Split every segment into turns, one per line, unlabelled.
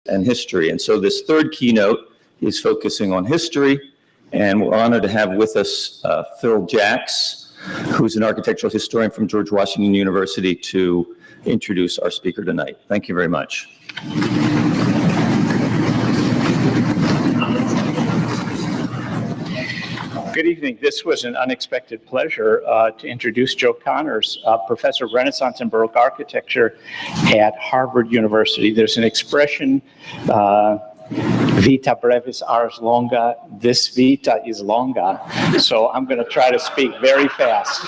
and history. And so this third keynote is focusing on history, and we're honored to have with us Phil Jacks, who's an architectural historian from George Washington University, to introduce our speaker tonight. Thank you very much.
Good evening. This was an unexpected pleasure to introduce Joe Connors, professor of Renaissance and Baroque architecture at Harvard University. There's an expression, vita brevis ars longa, this vita is longa, so I'm going to try to speak very fast.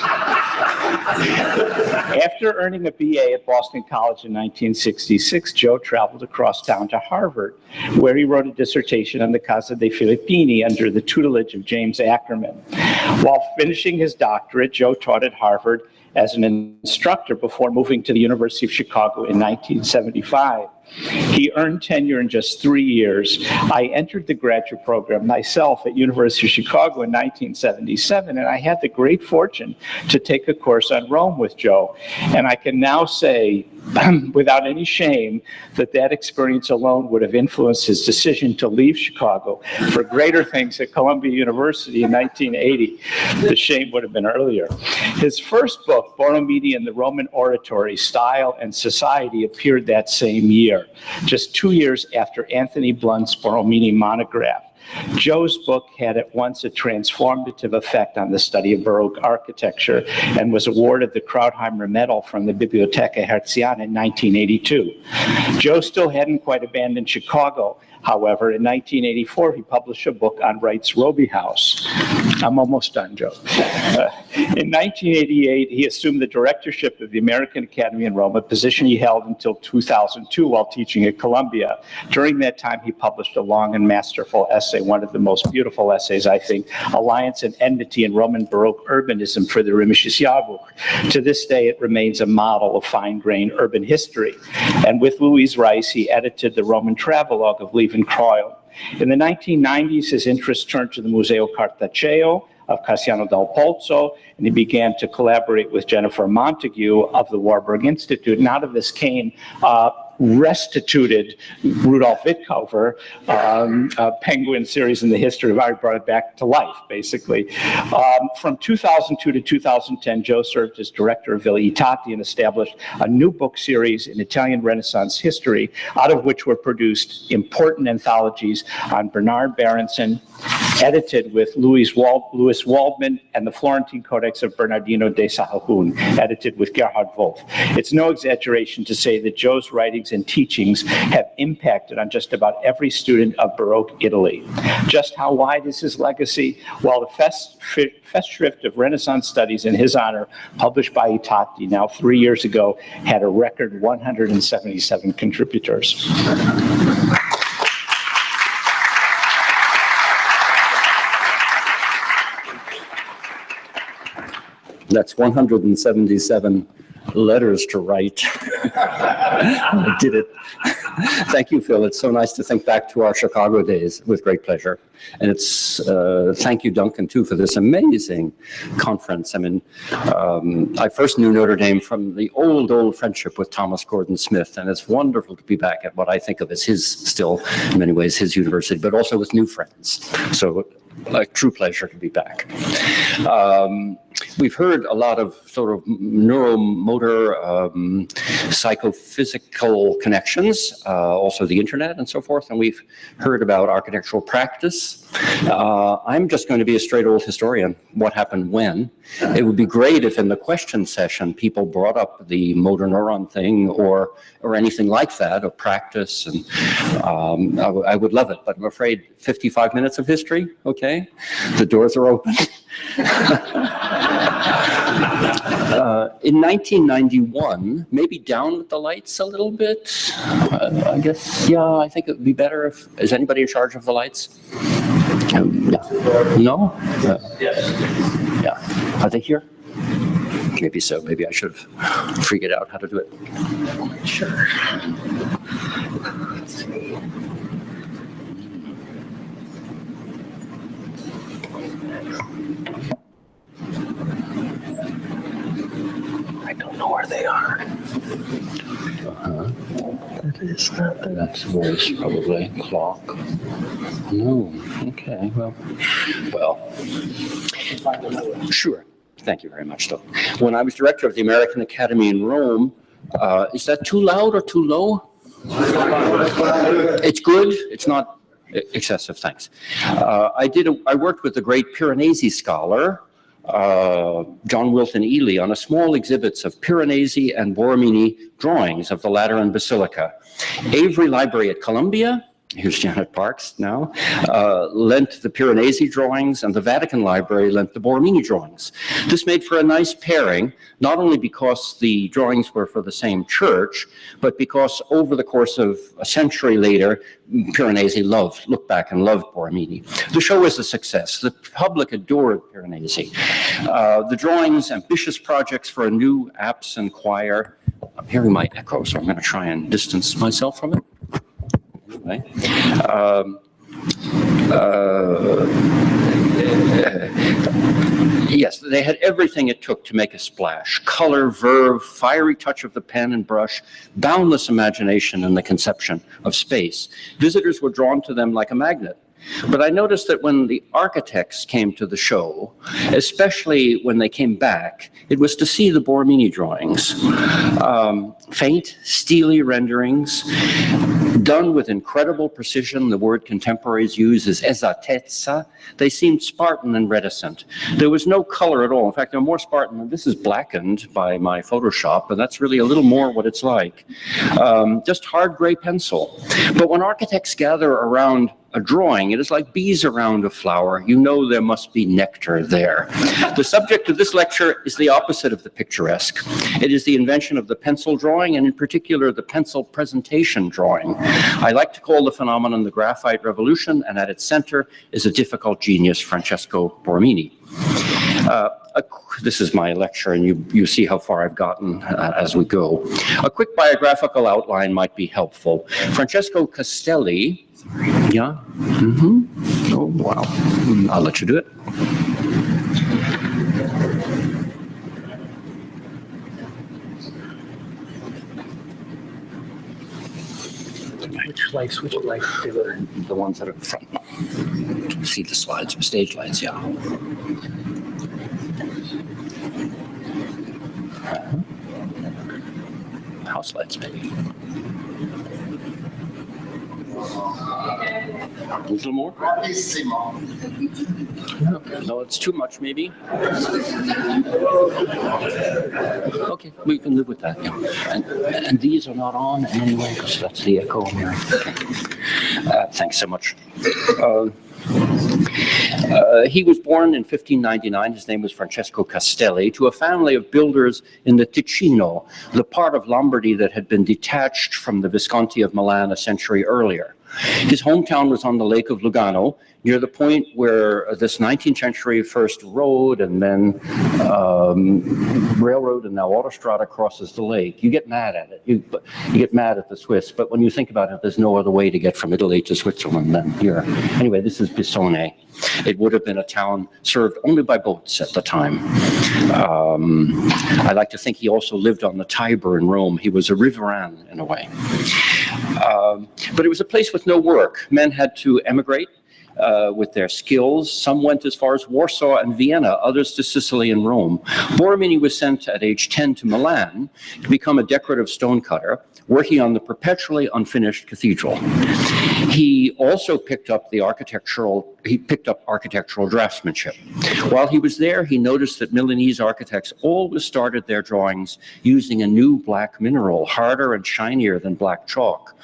After earning a BA at Boston College in 1966, Joe traveled across town to Harvard, where he wrote a dissertation on the Casa dei Filippini under the tutelage of James Ackerman. While finishing his doctorate, Joe taught at Harvard as an instructor before moving to the University of Chicago in 1975. He earned tenure in just 3 years. I entered the graduate program myself at University of Chicago in 1977, and I had the great fortune to take a course on Rome with Joe. And I can now say, without any shame, that that experience alone would have influenced his decision to leave Chicago for greater things at Columbia University in 1980. The shame would have been earlier. His first book, Borromini and the Roman Oratory, Style and Society, appeared that same year, just 2 years after Anthony Blunt's Borromini monograph. Joe's book had at once a transformative effect on the study of Baroque architecture and was awarded the Krautheimer Medal from the Bibliotheca Hertziana in 1982. Joe still hadn't quite abandoned Chicago. However, in 1984, he published a book on Wright's Roby House. I'm almost done, Joe. In 1988, he assumed the directorship of the American Academy in Rome, a position he held until 2002 while teaching at Columbia. During that time, he published a long and masterful essay, one of the most beautiful essays, I think, Alliance and Enmity in Roman Baroque Urbanism for the Römisches Jahrbuch. To this day, it remains a model of fine-grained urban history. And with Louise Rice, he edited the Roman travelogue of Lievenkreuz. In the 1990s, his interest turned to the Museo Cartaceo of Cassiano del Pozzo, and he began to collaborate with Jennifer Montague of the Warburg Institute. And out of this came restituted Rudolf Wittkover, Penguin series in the history of art, brought it back to life, basically. From 2002 to 2010, Joe served as director of Villa Itati and established a new book series in Italian Renaissance history, out of which were produced important anthologies on Bernard Berenson, edited with Louis Waldman, and the Florentine Codex of Bernardino de Sahagún, edited with Gerhard Wolff. It's no exaggeration to say that Joe's writings and teachings have impacted on just about every student of Baroque Italy. Just how wide is his legacy? Well, the Festschrift of Renaissance Studies in his honor, published by Itati now 3 years ago, had a record 177 contributors.
That's 177 letters to write. I did it. Thank you, Phil. It's so nice to think back to our Chicago days with great pleasure. And it's, thank you, Duncan, too, for this amazing conference. I mean, I first knew Notre Dame from the old friendship with Thomas Gordon Smith, and it's wonderful to be back at what I think of as his, still, in many ways, his university, but also with new friends. So, a true pleasure to be back. We've heard a lot of sort of neuromotor, psychophysical connections, also the internet and so forth, and we've heard about architectural practice. I'm just going to be a straight old historian. What happened when? It would be great if in the question session people brought up the motor neuron thing or anything like that, or practice, and I would love it, but I'm afraid 55 minutes of history, okay? The doors are open. In 1991, maybe down with the lights a little bit. I guess, yeah, I think it would be better if, is anybody in charge of the lights? No?
Yes.
Yeah. Are they here? Maybe so. Maybe I should have figured out how to do it. Sure. Let's see. I don't know where they are. is that? That's voice, probably. Clock. No. Okay. Well. Sure. Thank you very much, though. When I was director of the American Academy in Rome, is that too loud or too low? It's good. It's not excessive. Thanks. I worked with the great Piranesi scholar, John Wilton Ely, on a small exhibits of Piranesi and Borromini drawings of the Lateran Basilica. Avery Library at Columbia, here's Janet Parks now, lent the Piranesi drawings, and the Vatican Library lent the Borromini drawings. This made for a nice pairing, not only because the drawings were for the same church, but because over the course of a century later, Piranesi looked back and loved Borromini. The show was a success. The public adored Piranesi. The drawings, ambitious projects for a new apse and choir. I'm hearing my echo, so I'm going to try and distance myself from it. Anyway, yes, they had everything it took to make a splash. Color, verve, fiery touch of the pen and brush, boundless imagination in the conception of space. Visitors were drawn to them like a magnet. But I noticed that when the architects came to the show, especially when they came back, it was to see the Borromini drawings. Faint, steely renderings, done with incredible precision. The word contemporaries use is esattezza. They seemed Spartan and reticent. There was no color at all. In fact, they're more Spartan. This is blackened by my Photoshop, and that's really a little more what it's like. Just hard gray pencil. But when architects gather around a drawing, it is like bees around a flower. You know there must be nectar there. The subject of this lecture is the opposite of the picturesque. It is the invention of the pencil drawing, and in particular, the pencil presentation drawing. I like to call the phenomenon the Graphite Revolution, and at its center is a difficult genius, Francesco Borromini. This is my lecture, and you see how far I've gotten as we go. A quick biographical outline might be helpful. Francesco Castelli, yeah? Mm-hmm. Oh, wow. I'll let you do it.
Which lights do
the ones that are in front. See the slides, stage lights, yeah. House lights, maybe. A little more? No, it's too much, maybe. Okay, we can live with that. Yeah. And these are not on in any way, because that's the echo here. Okay. Thanks so much. He was born in 1599. His name was Francesco Castelli, to a family of builders in the Ticino, the part of Lombardy that had been detached from the Visconti of Milan a century earlier. His hometown was on the Lake of Lugano, near the point where this 19th century first road and then railroad and now autostrada crosses the lake. You get mad at it. You get mad at the Swiss, but when you think about it, there's no other way to get from Italy to Switzerland than here. Anyway, this is Bissone. It would have been a town served only by boats at the time. I like to think he also lived on the Tiber in Rome. He was a riverine in a way. But it was a place with no work. Men had to emigrate with their skills. Some went as far as Warsaw and Vienna, others to Sicily and Rome. Borromini was sent at age 10 to Milan to become a decorative stonecutter, working on the perpetually unfinished cathedral. He also picked up architectural draftsmanship. While he was there, he noticed that Milanese architects always started their drawings using a new black mineral, harder and shinier than black chalk.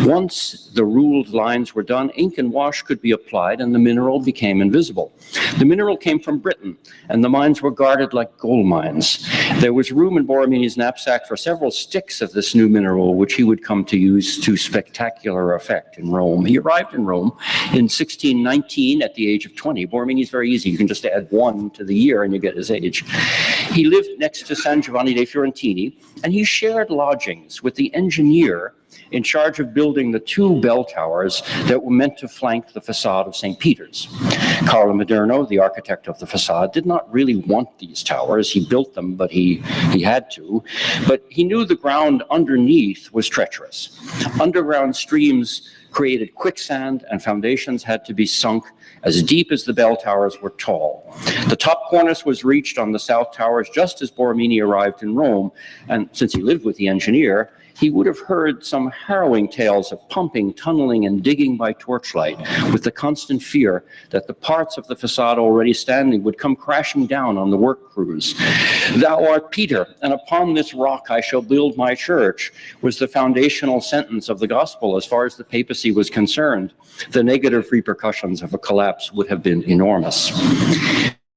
Once the ruled lines were done, ink and wash could be applied and the mineral became invisible. The mineral came from Britain, and the mines were guarded like gold mines. There was room in Borromini's knapsack for several sticks of this new mineral, which he would come to use to spectacular effect in Rome. He arrived in Rome in 1619 at the age of 20. Borromini is very easy. You can just add 1 to the year and you get his age. He lived next to San Giovanni dei Fiorentini, and he shared lodgings with the engineer in charge of building the two bell towers that were meant to flank the facade of St. Peter's. Carlo Maderno, the architect of the facade, did not really want these towers. He built them, but he had to. But he knew the ground underneath was treacherous. Underground streams created quicksand, and foundations had to be sunk as deep as the bell towers were tall. The top cornice was reached on the south towers just as Borromini arrived in Rome, and since he lived with the engineer, he would have heard some harrowing tales of pumping, tunneling, and digging by torchlight, with the constant fear that the parts of the facade already standing would come crashing down on the work crews. "Thou art Peter, and upon this rock I shall build my church," was the foundational sentence of the gospel as far as the papacy was concerned. The negative repercussions of a collapse would have been enormous.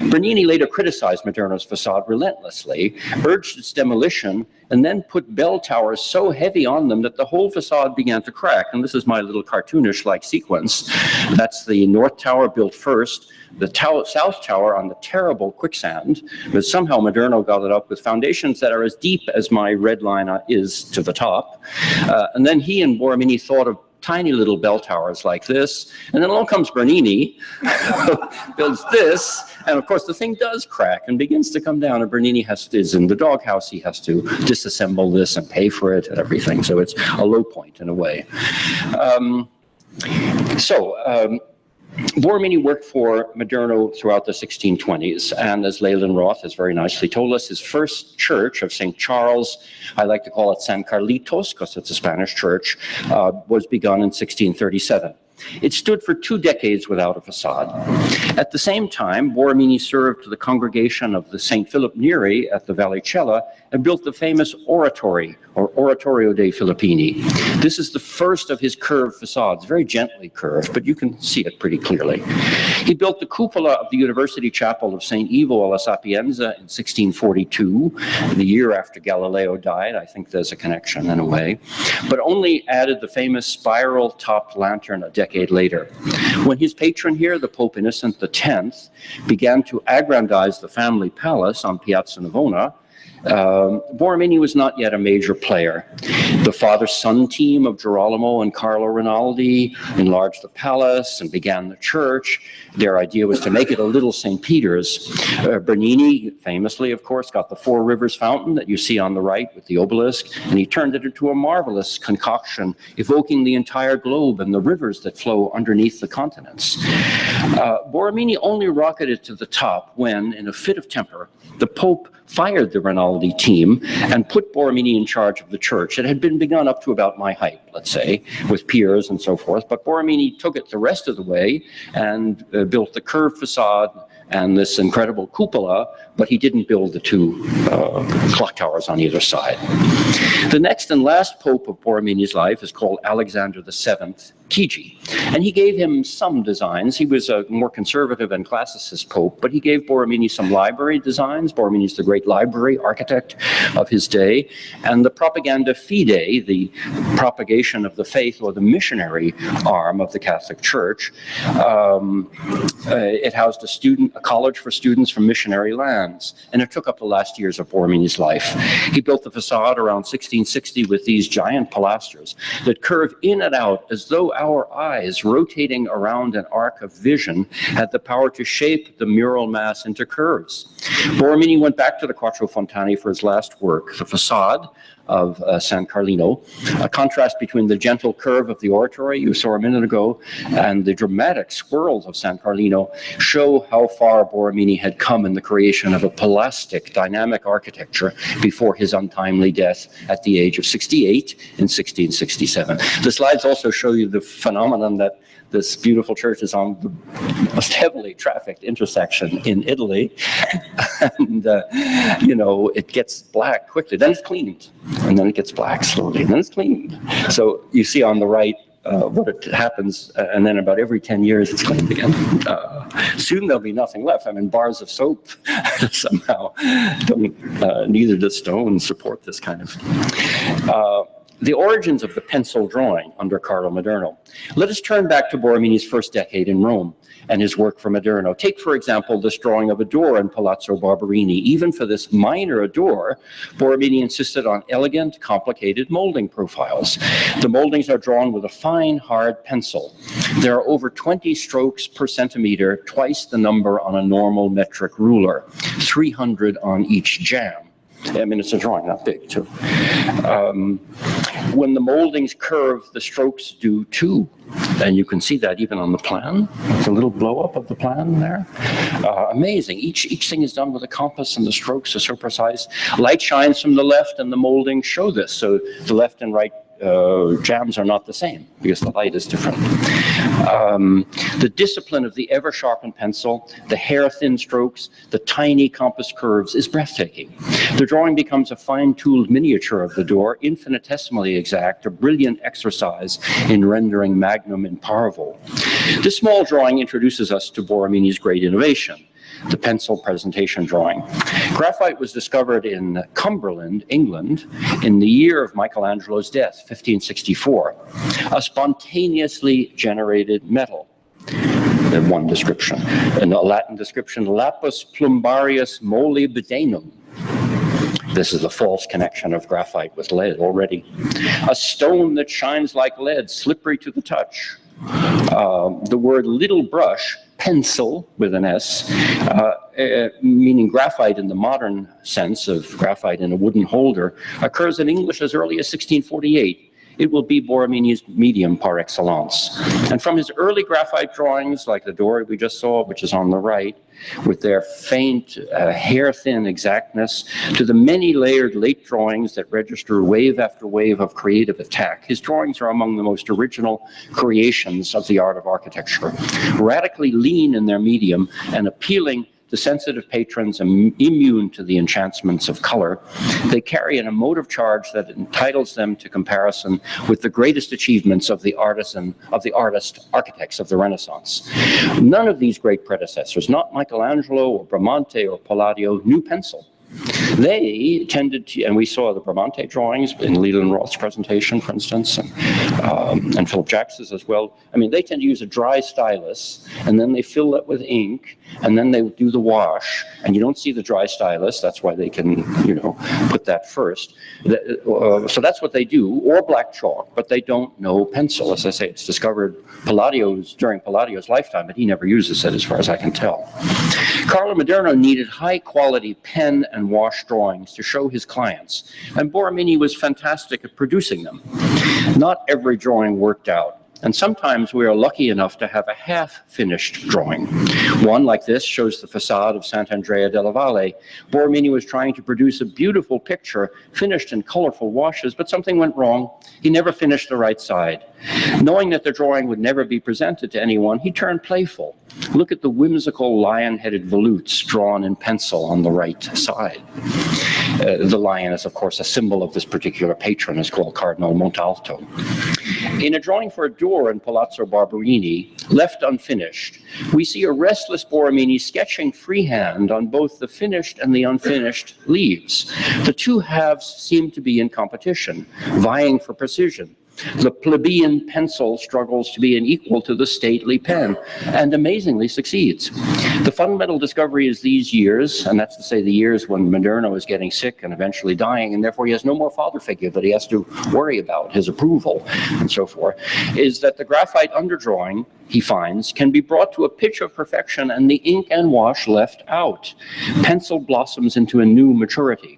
Bernini later criticized Maderno's facade relentlessly, urged its demolition, and then put bell towers so heavy on them that the whole facade began to crack. And this is my little cartoonish-like sequence. That's the north tower built first, the south tower on the terrible quicksand, but somehow Maderno got it up with foundations that are as deep as my red line is to the top. And then he and Borromini thought of tiny little bell towers like this, and then along comes Bernini, builds this, and of course the thing does crack and begins to come down, and Bernini is in the doghouse. He has to disassemble this and pay for it and everything, so it's a low point in a way. Borromini worked for Maderno throughout the 1620s, and as Leyland Roth has very nicely told us, his first church of St. Charles, I like to call it San Carlitos because it's a Spanish church, was begun in 1637. It stood for 2 decades without a facade. At the same time, Borromini served the congregation of the St. Philip Neri at the Vallicella and built the famous Oratory, or Oratorio dei Filippini. This is the first of his curved facades, very gently curved, but you can see it pretty clearly. He built the cupola of the University Chapel of St. Ivo alla Sapienza in 1642, the year after Galileo died. I think there's a connection in a way, but only added the famous spiral-topped lantern a decade later. When his patron here, the Pope Innocent X, began to aggrandize the family palace on Piazza Navona, Borromini was not yet a major player. The father-son team of Girolamo and Carlo Rinaldi enlarged the palace and began the church. Their idea was to make it a little St. Peter's. Bernini, famously, of course, got the Four Rivers fountain that you see on the right with the obelisk, and he turned it into a marvelous concoction, evoking the entire globe and the rivers that flow underneath the continents. Borromini only rocketed to the top when, in a fit of temper, the Pope fired the Rinaldi team and put Borromini in charge of the church. It had been begun up to about my height, let's say, with piers and so forth, but Borromini took it the rest of the way and built the curved facade and this incredible cupola, but he didn't build the 2 clock towers on either side. The next and last pope of Borromini's life is called Alexander VII, Chigi, and he gave him some designs. He was a more conservative and classicist pope, but he gave Borromini some library designs. Borromini's the great library architect of his day, and the Propaganda Fidei, the propagation of the faith or the missionary arm of the Catholic Church. It housed a college for students from missionary lands, and it took up the last years of Borromini's life. He built the facade around 1660 with these giant pilasters that curve in and out as though our eyes, rotating around an arc of vision, had the power to shape the mural mass into curves. Borromini went back to the Quattro Fontane for his last work, the facade of San Carlino, a contrast between the gentle curve of the oratory you saw a minute ago and the dramatic swirls of San Carlino show how far Borromini had come in the creation of a plastic, dynamic architecture before his untimely death at the age of 68 in 1667. The slides also show you the phenomenon that this beautiful church is on the most heavily trafficked intersection in Italy, and you know, it gets black quickly, then it's cleaned, and then it gets black slowly, and then it's cleaned. So you see on the right what happens, and then about every 10 years it's cleaned again. Soon there'll be nothing left. I mean, bars of soap somehow don't, neither does stone support this kind of. The origins of the pencil drawing under Carlo Maderno. Let us turn back to Borromini's first decade in Rome and his work for Maderno. Take, for example, this drawing of a door in Palazzo Barberini. Even for this minor door, Borromini insisted on elegant, complicated molding profiles. The moldings are drawn with a fine, hard pencil. There are over 20 strokes per centimeter, twice the number on a normal metric ruler, 300 on each jamb. I mean, it's a drawing, not big, too. When the moldings curve, the strokes do too. And you can see that even on the plan. There's a little blow up of the plan there. Amazing. Each thing is done with a compass, and the strokes are so precise. Light shines from the left, and the moldings show this. So the left and right jambs are not the same because the light is different. The discipline of the ever-sharpened pencil, the hair-thin strokes, the tiny compass curves is breathtaking. The drawing becomes a fine-tooled miniature of the door, infinitesimally exact, a brilliant exercise in rendering magnum in parvo. This small drawing introduces us to Borromini's great innovation, the pencil presentation drawing. Graphite was discovered in Cumberland, England, in the year of Michelangelo's death, 1564, a spontaneously generated metal. One description. In the Latin description, lapis plumbarius molybdenum. This is a false connection of graphite with lead already. A stone that shines like lead, slippery to the touch. The word little brush, pencil with an S, meaning graphite in the modern sense of graphite in a wooden holder, occurs in English as early as 1648. It will be Borromini's medium par excellence. And from his early graphite drawings, like the door we just saw, which is on the right, with their faint, hair-thin exactness, to the many layered late drawings that register wave after wave of creative attack, his drawings are among the most original creations of the art of architecture. Radically lean in their medium and appealing to sensitive patrons immune to the enchantments of color, they carry an emotive charge that entitles them to comparison with the greatest achievements of the artist architects of the Renaissance. None of these great predecessors, not Michelangelo or Bramante or Palladio, knew pencil. They tended to, and we saw the Bramante drawings in Leland Roth's presentation, for instance, and Philip Jacks's as well. I mean, they tend to use a dry stylus, and then they fill it with ink, and then they do the wash, and you don't see the dry stylus. That's why they can, you know, put that first. So that's what they do, or black chalk, but they don't know pencil. As I say, it's discovered during Palladio's lifetime, but he never uses it as far as I can tell. Carlo Maderno needed high-quality pen and wash drawings to show his clients, and Borromini was fantastic at producing them. Not every drawing worked out, and sometimes we are lucky enough to have a half-finished drawing. One like this shows the facade of Sant'Andrea della Valle. Borromini was trying to produce a beautiful picture, finished in colorful washes, but something went wrong. He never finished the right side. Knowing that the drawing would never be presented to anyone, he turned playful. Look at the whimsical lion-headed volutes drawn in pencil on the right side. The lion is, of course, a symbol of this particular patron, is called Cardinal Montalto. In a drawing for a door in Palazzo Barberini, left unfinished, we see a restless Borromini sketching freehand on both the finished and the unfinished leaves. The two halves seem to be in competition, vying for precision. The plebeian pencil struggles to be an equal to the stately pen, and amazingly succeeds. The fundamental discovery is these years, and that's to say the years when Maderno is getting sick and eventually dying, and therefore he has no more father figure that he has to worry about, his approval, and so forth, is that the graphite underdrawing, he finds, can be brought to a pitch of perfection and the ink and wash left out. Pencil blossoms into a new maturity.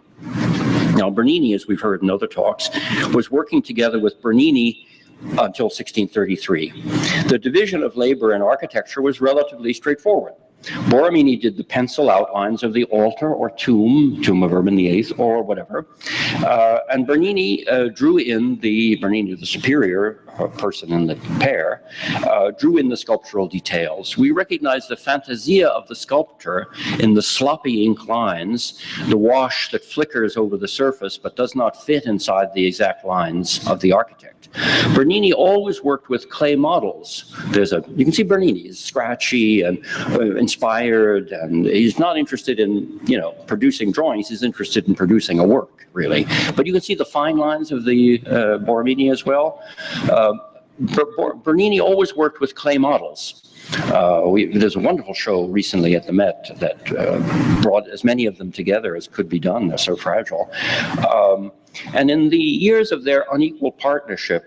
Now, Bernini, as we've heard in other talks, was working together with Bernini until 1633. The division of labor in architecture was relatively straightforward. Borromini did the pencil outlines of the altar or tomb of Urban VIII or whatever, and Bernini drew in Bernini, the superior person in the pair, drew in the sculptural details. We recognize the fantasia of the sculptor in the sloppy ink lines, the wash that flickers over the surface but does not fit inside the exact lines of the architect. Bernini always worked with clay models. You can see Bernini is scratchy and inspired, and he's not interested in, you know, producing drawings. He's interested in producing a work, really. But you can see the fine lines of the Borromini as well. Bernini always worked with clay models. There's a wonderful show recently at the Met that brought as many of them together as could be done. They're so fragile. And in the years of their unequal partnership,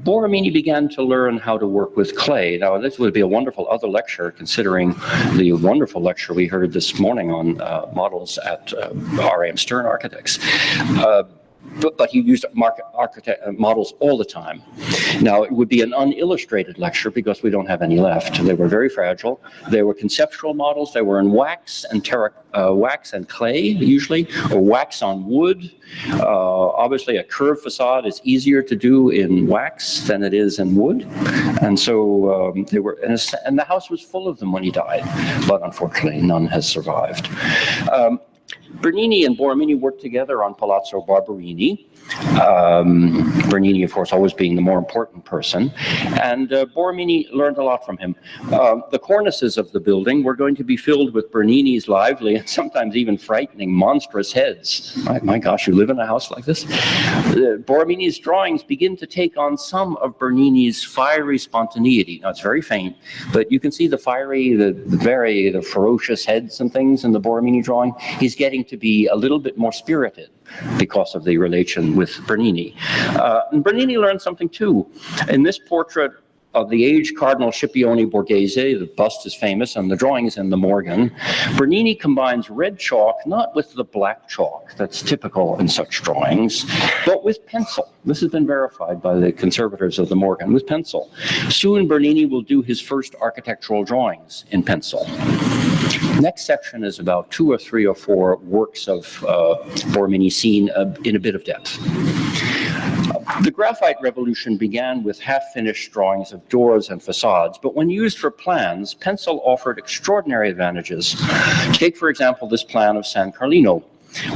Borromini began to learn how to work with clay. Now, this would be a wonderful other lecture, considering the wonderful lecture we heard this morning on models at R.A.M. Stern Architects. But he used models all the time. Now, it would be an unillustrated lecture because we don't have any left. They were very fragile. They were conceptual models. They were in wax and clay, usually, or wax on wood. Obviously, a curved facade is easier to do in wax than it is in wood. And so they were, and the house was full of them when he died. But unfortunately, none has survived. Bernini and Borromini worked together on Palazzo Barberini. Bernini, of course, always being the more important person. And Borromini learned a lot from him. The cornices of the building were going to be filled with Bernini's lively and sometimes even frightening monstrous heads. My gosh, you live in a house like this? Borromini's drawings begin to take on some of Bernini's fiery spontaneity. Now, it's very faint, but you can see the fiery, the ferocious heads and things in the Borromini drawing. He's getting to be a little bit more spirited because of the relation with Bernini. And Bernini learned something too. In this portrait of the aged Cardinal Scipione Borghese, the bust is famous and the drawing is in the Morgan, Bernini combines red chalk, not with the black chalk that's typical in such drawings, but with pencil. This has been verified by the conservators of the Morgan, with pencil. Soon Bernini will do his first architectural drawings in pencil. Next section is about 2 or 3 or 4 works of Borromini seen in a bit of depth. The graphite revolution began with half-finished drawings of doors and facades, but when used for plans, pencil offered extraordinary advantages. Take, for example, this plan of San Carlino,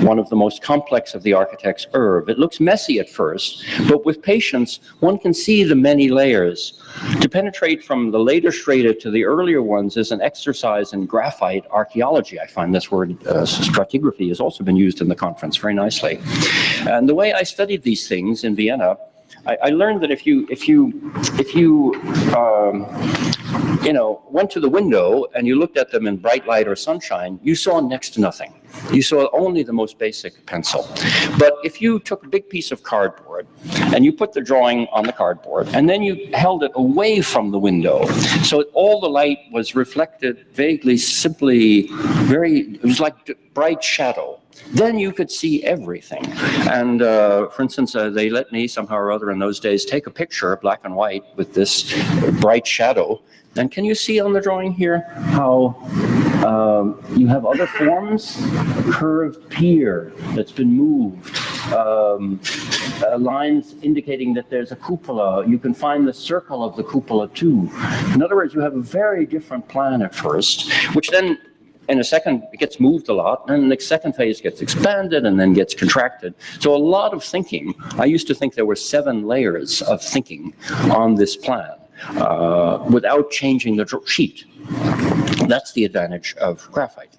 one of the most complex of the architect's oeuvre. It looks messy at first, but with patience, one can see the many layers. To penetrate from the later strata to the earlier ones is an exercise in graphite archaeology. I find this word stratigraphy has also been used in the conference very nicely. And the way I studied these things in Vienna, I learned that if you went to the window and you looked at them in bright light or sunshine, you saw next to nothing. You saw only the most basic pencil. But if you took a big piece of cardboard and you put the drawing on the cardboard and then you held it away from the window, so all the light was reflected vaguely, simply, it was like bright shadow. Then you could see everything. And for instance, they let me somehow or other in those days take a picture, black and white, with this bright shadow. And can you see on the drawing here how you have other forms? A curved pier that's been moved. Lines indicating that there's a cupola. You can find the circle of the cupola too. In other words, you have a very different plan at first, which then in a second, it gets moved a lot, and the second phase gets expanded and then gets contracted. So a lot of thinking. I used to think there were 7 layers of thinking on this plan without changing the sheet. That's the advantage of graphite.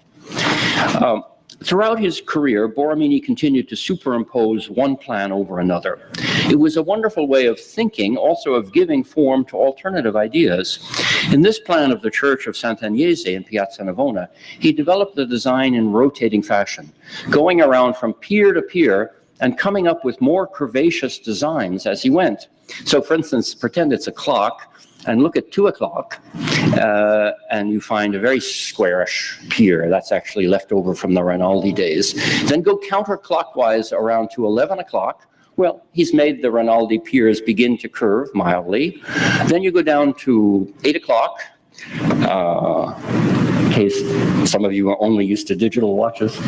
Throughout his career, Borromini continued to superimpose one plan over another. It was a wonderful way of thinking, also of giving form to alternative ideas. In this plan of the Church of Sant'Agnese in Piazza Navona, he developed the design in rotating fashion, going around from pier to pier and coming up with more curvaceous designs as he went. So for instance, pretend it's a clock, and look at 2 o'clock, and you find a very squarish pier. That's actually left over from the Rinaldi days. Then go counterclockwise around to 11 o'clock. Well, he's made the Rinaldi piers begin to curve mildly. Then you go down to 8 o'clock, in case some of you are only used to digital watches.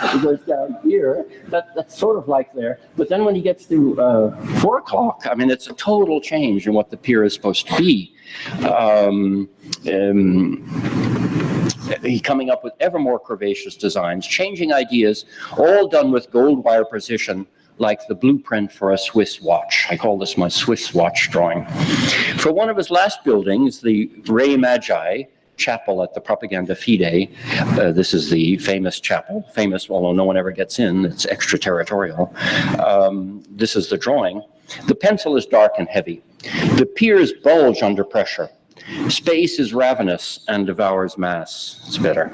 It goes down here, that's sort of like there. But then when he gets to 4 o'clock, I mean, it's a total change in what the pier is supposed to be. He's coming up with ever more curvaceous designs, changing ideas, all done with gold wire precision like the blueprint for a Swiss watch. I call this my Swiss watch drawing. For one of his last buildings, the Re Magi chapel at the Propaganda Fide, this is the famous chapel, famous although no one ever gets in, it's extraterritorial. This is the drawing. The pencil is dark and heavy. The piers bulge under pressure. Space is ravenous and devours mass. It's better.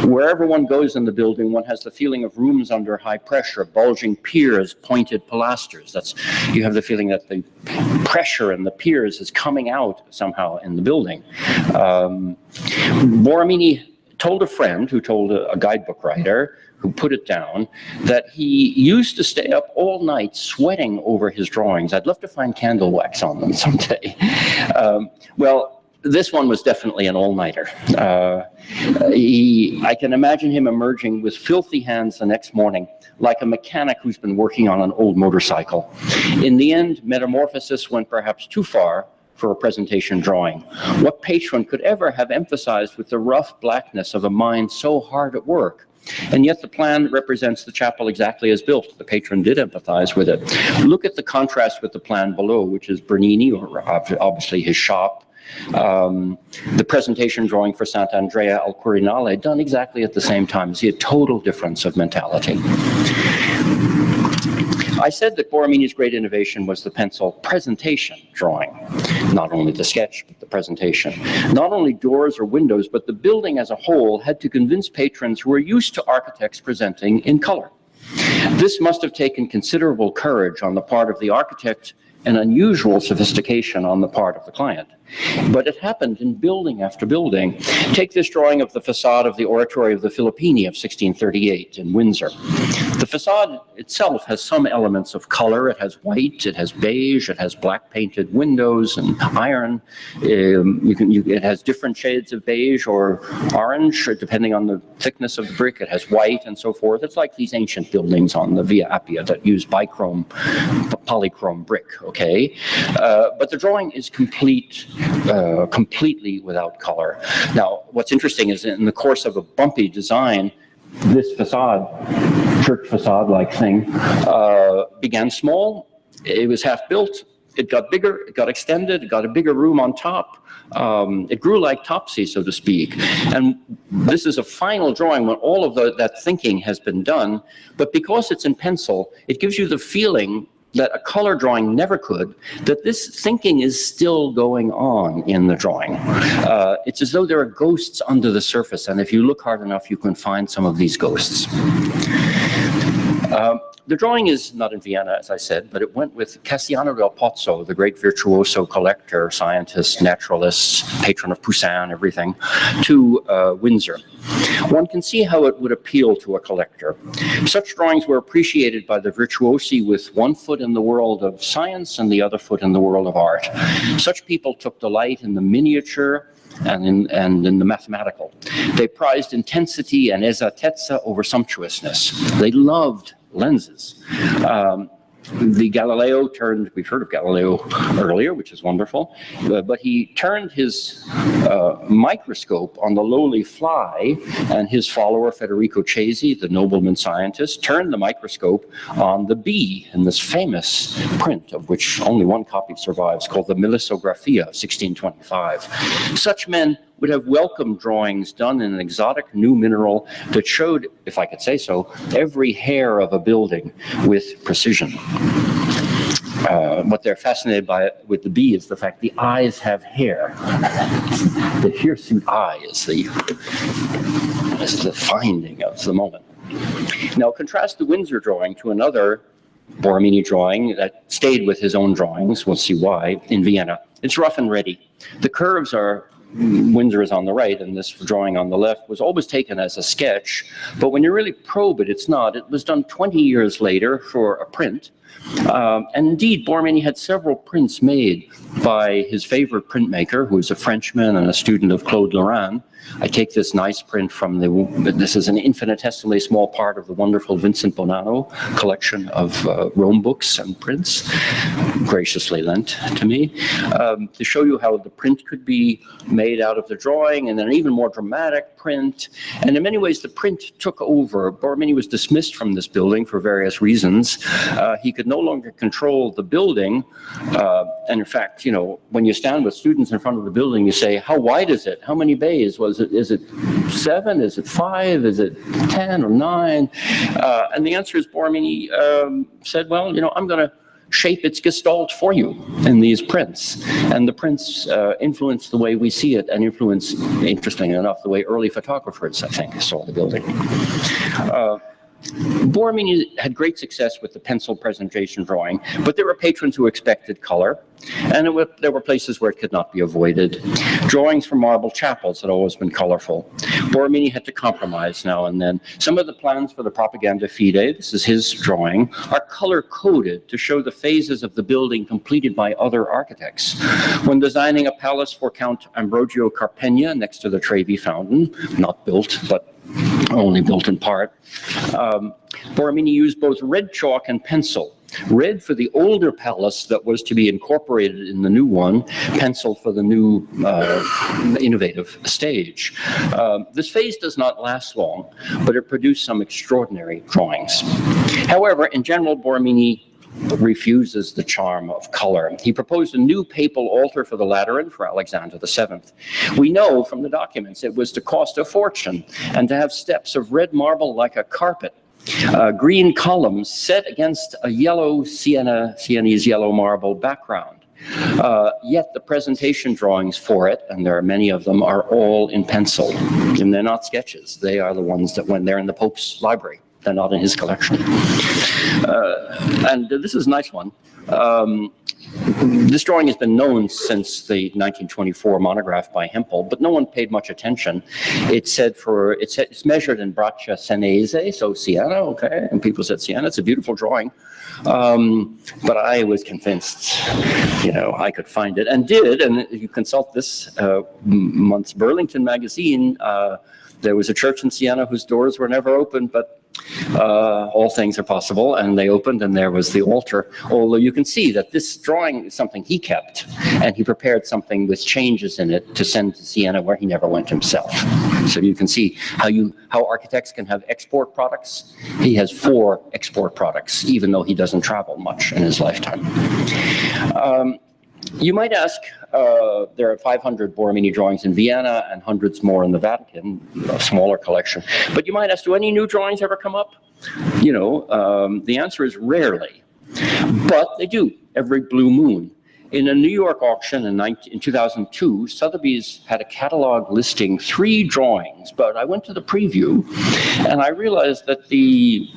Wherever one goes in the building, one has the feeling of rooms under high pressure, bulging piers, pointed pilasters. You have the feeling that the pressure in the piers is coming out somehow in the building. Borromini told a friend who told a guidebook writer who put it down that he used to stay up all night sweating over his drawings. I'd love to find candle wax on them someday. Well, this one was definitely an all-nighter. I can imagine him emerging with filthy hands the next morning, like a mechanic who's been working on an old motorcycle. In the end, metamorphosis went perhaps too far for a presentation drawing. What patron could ever have emphasized with the rough blackness of a mind so hard at work? And yet the plan represents the chapel exactly as built. The patron did empathize with it. Look at the contrast with the plan below, which is Bernini, or obviously his shop. The presentation drawing for Sant'Andrea al Quirinale, done exactly at the same time. See a total difference of mentality. I said that Borromini's great innovation was the pencil presentation drawing. Not only the sketch, but the presentation. Not only doors or windows, but the building as a whole had to convince patrons who were used to architects presenting in color. This must have taken considerable courage on the part of the architect and unusual sophistication on the part of the client. But it happened in building after building. Take this drawing of the facade of the Oratory of the Filippini of 1638 in Windsor. The facade itself has some elements of color. It has white, it has beige, it has black painted windows and iron. It has different shades of beige or orange, depending on the thickness of the brick. It has white and so forth. It's like these ancient buildings on the Via Appia that use bichrome, polychrome brick, okay? But the drawing is completely without color. Now, what's interesting is in the course of a bumpy design, this facade, church facade-like thing, began small. It was half built. It got bigger. It got extended. It got a bigger room on top. It grew like Topsy, so to speak. And this is a final drawing when all of that thinking has been done. But because it's in pencil, it gives you the feeling that a color drawing never could, that this thinking is still going on in the drawing. It's as though there are ghosts under the surface, and if you look hard enough, you can find some of these ghosts. The drawing is not in Vienna, as I said, but it went with Cassiano del Pozzo, the great virtuoso collector, scientist, naturalist, patron of Poussin, everything, to Windsor. One can see how it would appeal to a collector. Such drawings were appreciated by the virtuosi with one foot in the world of science and the other foot in the world of art. Such people took delight in the miniature and in the mathematical. They prized intensity and esattezza over sumptuousness. They loved lenses. The Galileo turned, we've heard of Galileo earlier, which is wonderful, but he turned his microscope on the lowly fly, and his follower, Federico Chesi, the nobleman scientist, turned the microscope on the bee in this famous print, of which only one copy survives, called the Melissographia of 1625. Such men would have welcomed drawings done in an exotic new mineral that showed, if I could say so, every hair of a building with precision. What they're fascinated by with the bee is the fact the eyes have hair. The hirsute eye is the finding of the moment. Now contrast the Windsor drawing to another Borromini drawing that stayed with his own drawings, we'll see why, in Vienna. It's rough and ready. The curves are, Windsor is on the right and this drawing on the left, was always taken as a sketch, but when you really probe it, it's not. It was done 20 years later for a print. And indeed, Borromini had several prints made by his favorite printmaker, who is a Frenchman and a student of Claude Lorrain. I take this nice print from this is an infinitesimally small part of the wonderful Vincent Bonanno collection of Rome books and prints, graciously lent to me, to show you how the print could be made out of the drawing, and then an even more dramatic print, and in many ways the print took over. Borromini was dismissed from this building for various reasons. He could no longer control the building, and in fact, you know, when you stand with students in front of the building, you say, how wide is it? How many bays? Is it 7? Is it 5? Is it 10 or 9? And the answer is Borromini said, well, you know, I'm going to shape its gestalt for you in these prints. And the prints influence the way we see it, and influence, interestingly enough, the way early photographers, I think, saw the building. Borromini had great success with the pencil presentation drawing, but there were patrons who expected color, and there were places where it could not be avoided. Drawings for marble chapels had always been colorful. Borromini had to compromise now and then. Some of the plans for the Propaganda Fide, this is his drawing, are color-coded to show the phases of the building completed by other architects. When designing a palace for Count Ambrogio Carpegna next to the Trevi Fountain, not built, but only built in part, Borromini used both red chalk and pencil. Red for the older palace that was to be incorporated in the new one, pencil for the new innovative stage. This phase does not last long, but it produced some extraordinary drawings. However, in general, Borromini refuses the charm of color. He proposed a new papal altar for the Lateran for Alexander VII. We know from the documents it was to cost a fortune and to have steps of red marble like a carpet, green columns set against a yellow Sienese yellow marble background. Yet the presentation drawings for it, and there are many of them, are all in pencil. And they're not sketches. They are the ones that when they're in the Pope's library. They're not in his collection. And this is a nice one. This drawing has been known since the 1924 monograph by Hempel, but no one paid much attention. It's measured in braccia senese, so Siena, okay, and people said Siena, it's a beautiful drawing. But I was convinced, you know, I could find it, and did, and if you consult this month's Burlington magazine, there was a church in Siena whose doors were never opened, but all things are possible, and they opened, and there was the altar. Although you can see that this drawing is something he kept, and he prepared something with changes in it to send to Siena, where he never went himself. So you can see how architects can have export products. He has 4 export products, even though he doesn't travel much in his lifetime. You might ask, there are 500 Borromini drawings in Vienna and hundreds more in the Vatican, a smaller collection. But you might ask, do any new drawings ever come up? You know, the answer is rarely. But they do, every blue moon. In a New York auction in 2002, Sotheby's had a catalog listing 3 drawings, but I went to the preview and I realized that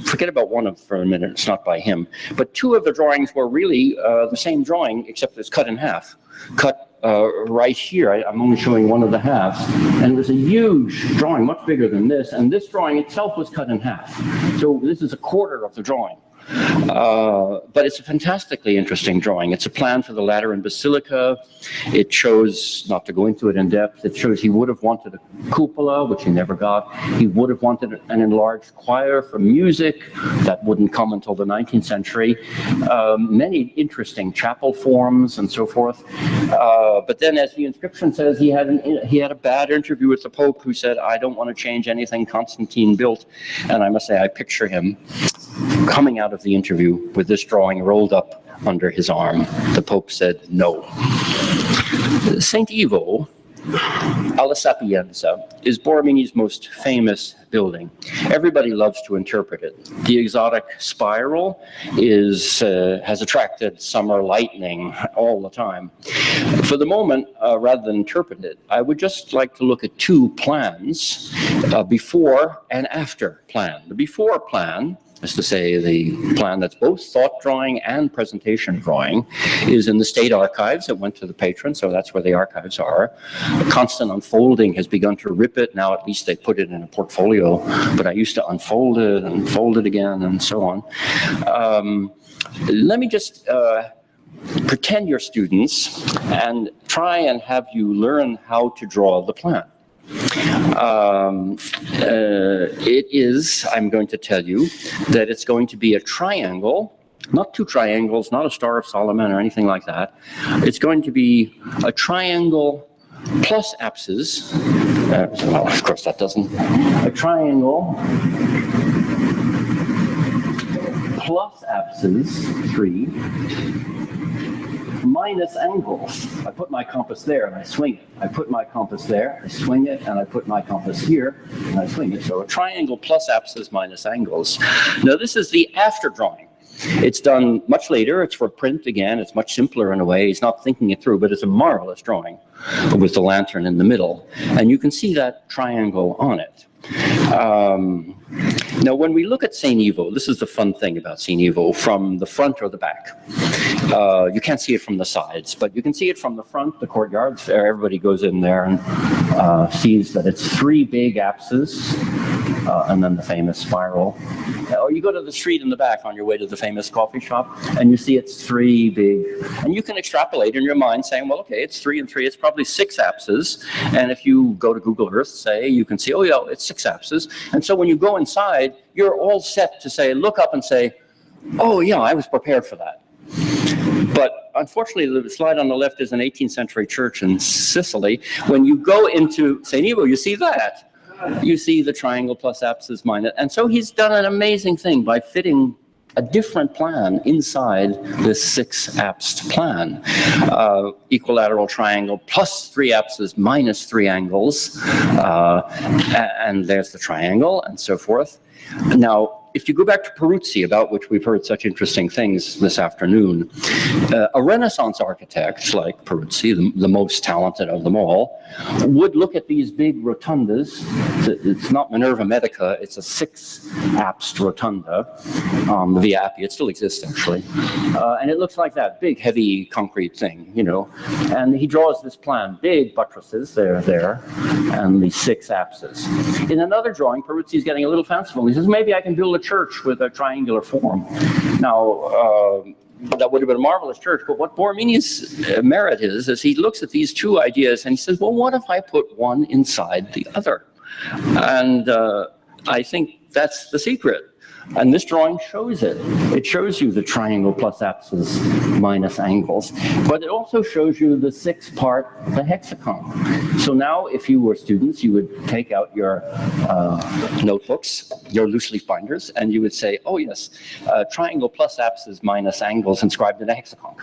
forget about one of them for a minute, it's not by him, but 2 of the drawings were really the same drawing, except it's cut in half. Cut right here, I'm only showing one of the halves, and it was a huge drawing, much bigger than this, and this drawing itself was cut in half. So this is a quarter of the drawing. But it's a fantastically interesting drawing. It's a plan for the Lateran Basilica. It shows, not to go into it in depth, it shows he would have wanted a cupola, which he never got. He would have wanted an enlarged choir for music. That wouldn't come until the 19th century. Many interesting chapel forms and so forth. But then, as the inscription says, he had a bad interview with the Pope, who said, I don't want to change anything Constantine built. And I must say, I picture him coming out of the interview with this drawing rolled up under his arm. The Pope said no. St. Ivo alla Sapienza is Borromini's most famous building. Everybody loves to interpret it. The exotic spiral has attracted summer lightning all the time. For the moment, rather than interpret it, I would just like to look at 2 plans, before and after plan. The before plan, is to say the plan that's both thought drawing and presentation drawing, is in the state archives. It went to the patron, so that's where the archives are. Constant unfolding has begun to rip it. Now at least they put it in a portfolio, but I used to unfold it and fold it again and so on. Let me just pretend you're students and try and have you learn how to draw the plan. It is, I'm going to tell you, that it's going to be a triangle, not 2 triangles, not a Star of Solomon or anything like that. It's going to be a triangle plus apses Well, of course that doesn't. A triangle plus apses, 3, minus angles. I put my compass there and I swing it. I put my compass there, I swing it, and I put my compass here and I swing it. So a triangle plus apses minus angles. Now this is the after drawing. It's done much later. It's for print again. It's much simpler in a way. He's not thinking it through, but it's a marvelous drawing with the lantern in the middle. And you can see that triangle on it. Now, when we look at St. Ivo, this is the fun thing about St. Ivo, from the front or the back. You can't see it from the sides, but you can see it from the front, the courtyards. Everybody goes in there and sees that it's 3 big apses, and then the famous spiral. Or you go to the street in the back on your way to the famous coffee shop, and you see it's 3 big. And you can extrapolate in your mind saying, well, okay, it's 3 and 3, it's probably 6 apses. And if you go to Google Earth, say, you can see, oh yeah, it's 6 apses. And so when you go inside, you're all set to say, look up and say, oh yeah, I was prepared for that. But unfortunately, the slide on the left is an 18th century church in Sicily. When you go into St. Ivo, you see that. You see the triangle plus apses minus. And so he's done an amazing thing by fitting a different plan inside this 6-apsed plan. Equilateral triangle plus 3 apses minus 3 angles. And there's the triangle and so forth. Now, if you go back to Peruzzi, about which we've heard such interesting things this afternoon, a Renaissance architect like Peruzzi, the most talented of them all, would look at these big rotundas. It's not Minerva Medica, it's a 6-apsed rotunda on the Via Appia. It still exists, actually. And it looks like that, big, heavy concrete thing, you know. And he draws this plan, big buttresses, there, and the 6 apses. In another drawing, Peruzzi's getting a little fanciful. He says, maybe I can build a church with a triangular form. Now, that would have been a marvelous church, but what Borromini's merit is he looks at these 2 ideas and he says, well, what if I put one inside the other? And I think that's the secret. And this drawing shows it. It shows you the triangle plus apses minus angles, but it also shows you the 6-part, the hexagon. So now if you were students, you would take out your notebooks, your loose leaf binders, and you would say, oh yes, triangle plus apses minus angles inscribed in a hexagon.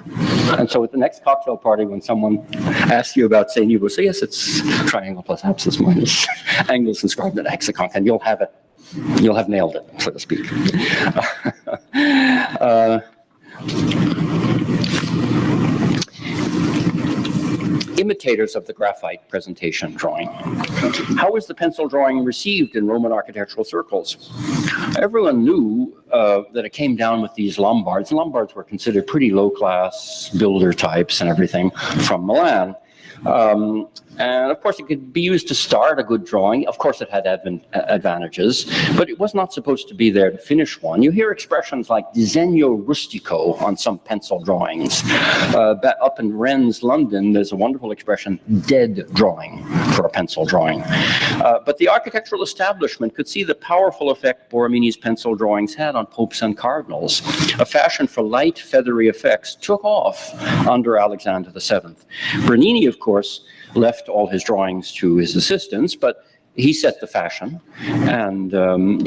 And so at the next cocktail party, when someone asks you about St. Ivo, say, yes, it's triangle plus apses minus angles inscribed in a hexagon, and you'll have it. You'll have nailed it, so to speak. Imitators of the graphite presentation drawing. How was the pencil drawing received in Roman architectural circles? Everyone knew that it came down with these Lombards. Lombards were considered pretty low-class builder types and everything from Milan. And of course, it could be used to start a good drawing. Of course, it had advantages, but it was not supposed to be there to finish one. You hear expressions like disegno rustico on some pencil drawings. Up in Rennes, London, there's a wonderful expression, dead drawing, for a pencil drawing. But the architectural establishment could see the powerful effect Borromini's pencil drawings had on popes and cardinals. A fashion for light, feathery effects took off under Alexander VII. Bernini, of course, left all his drawings to his assistants, but he set the fashion, and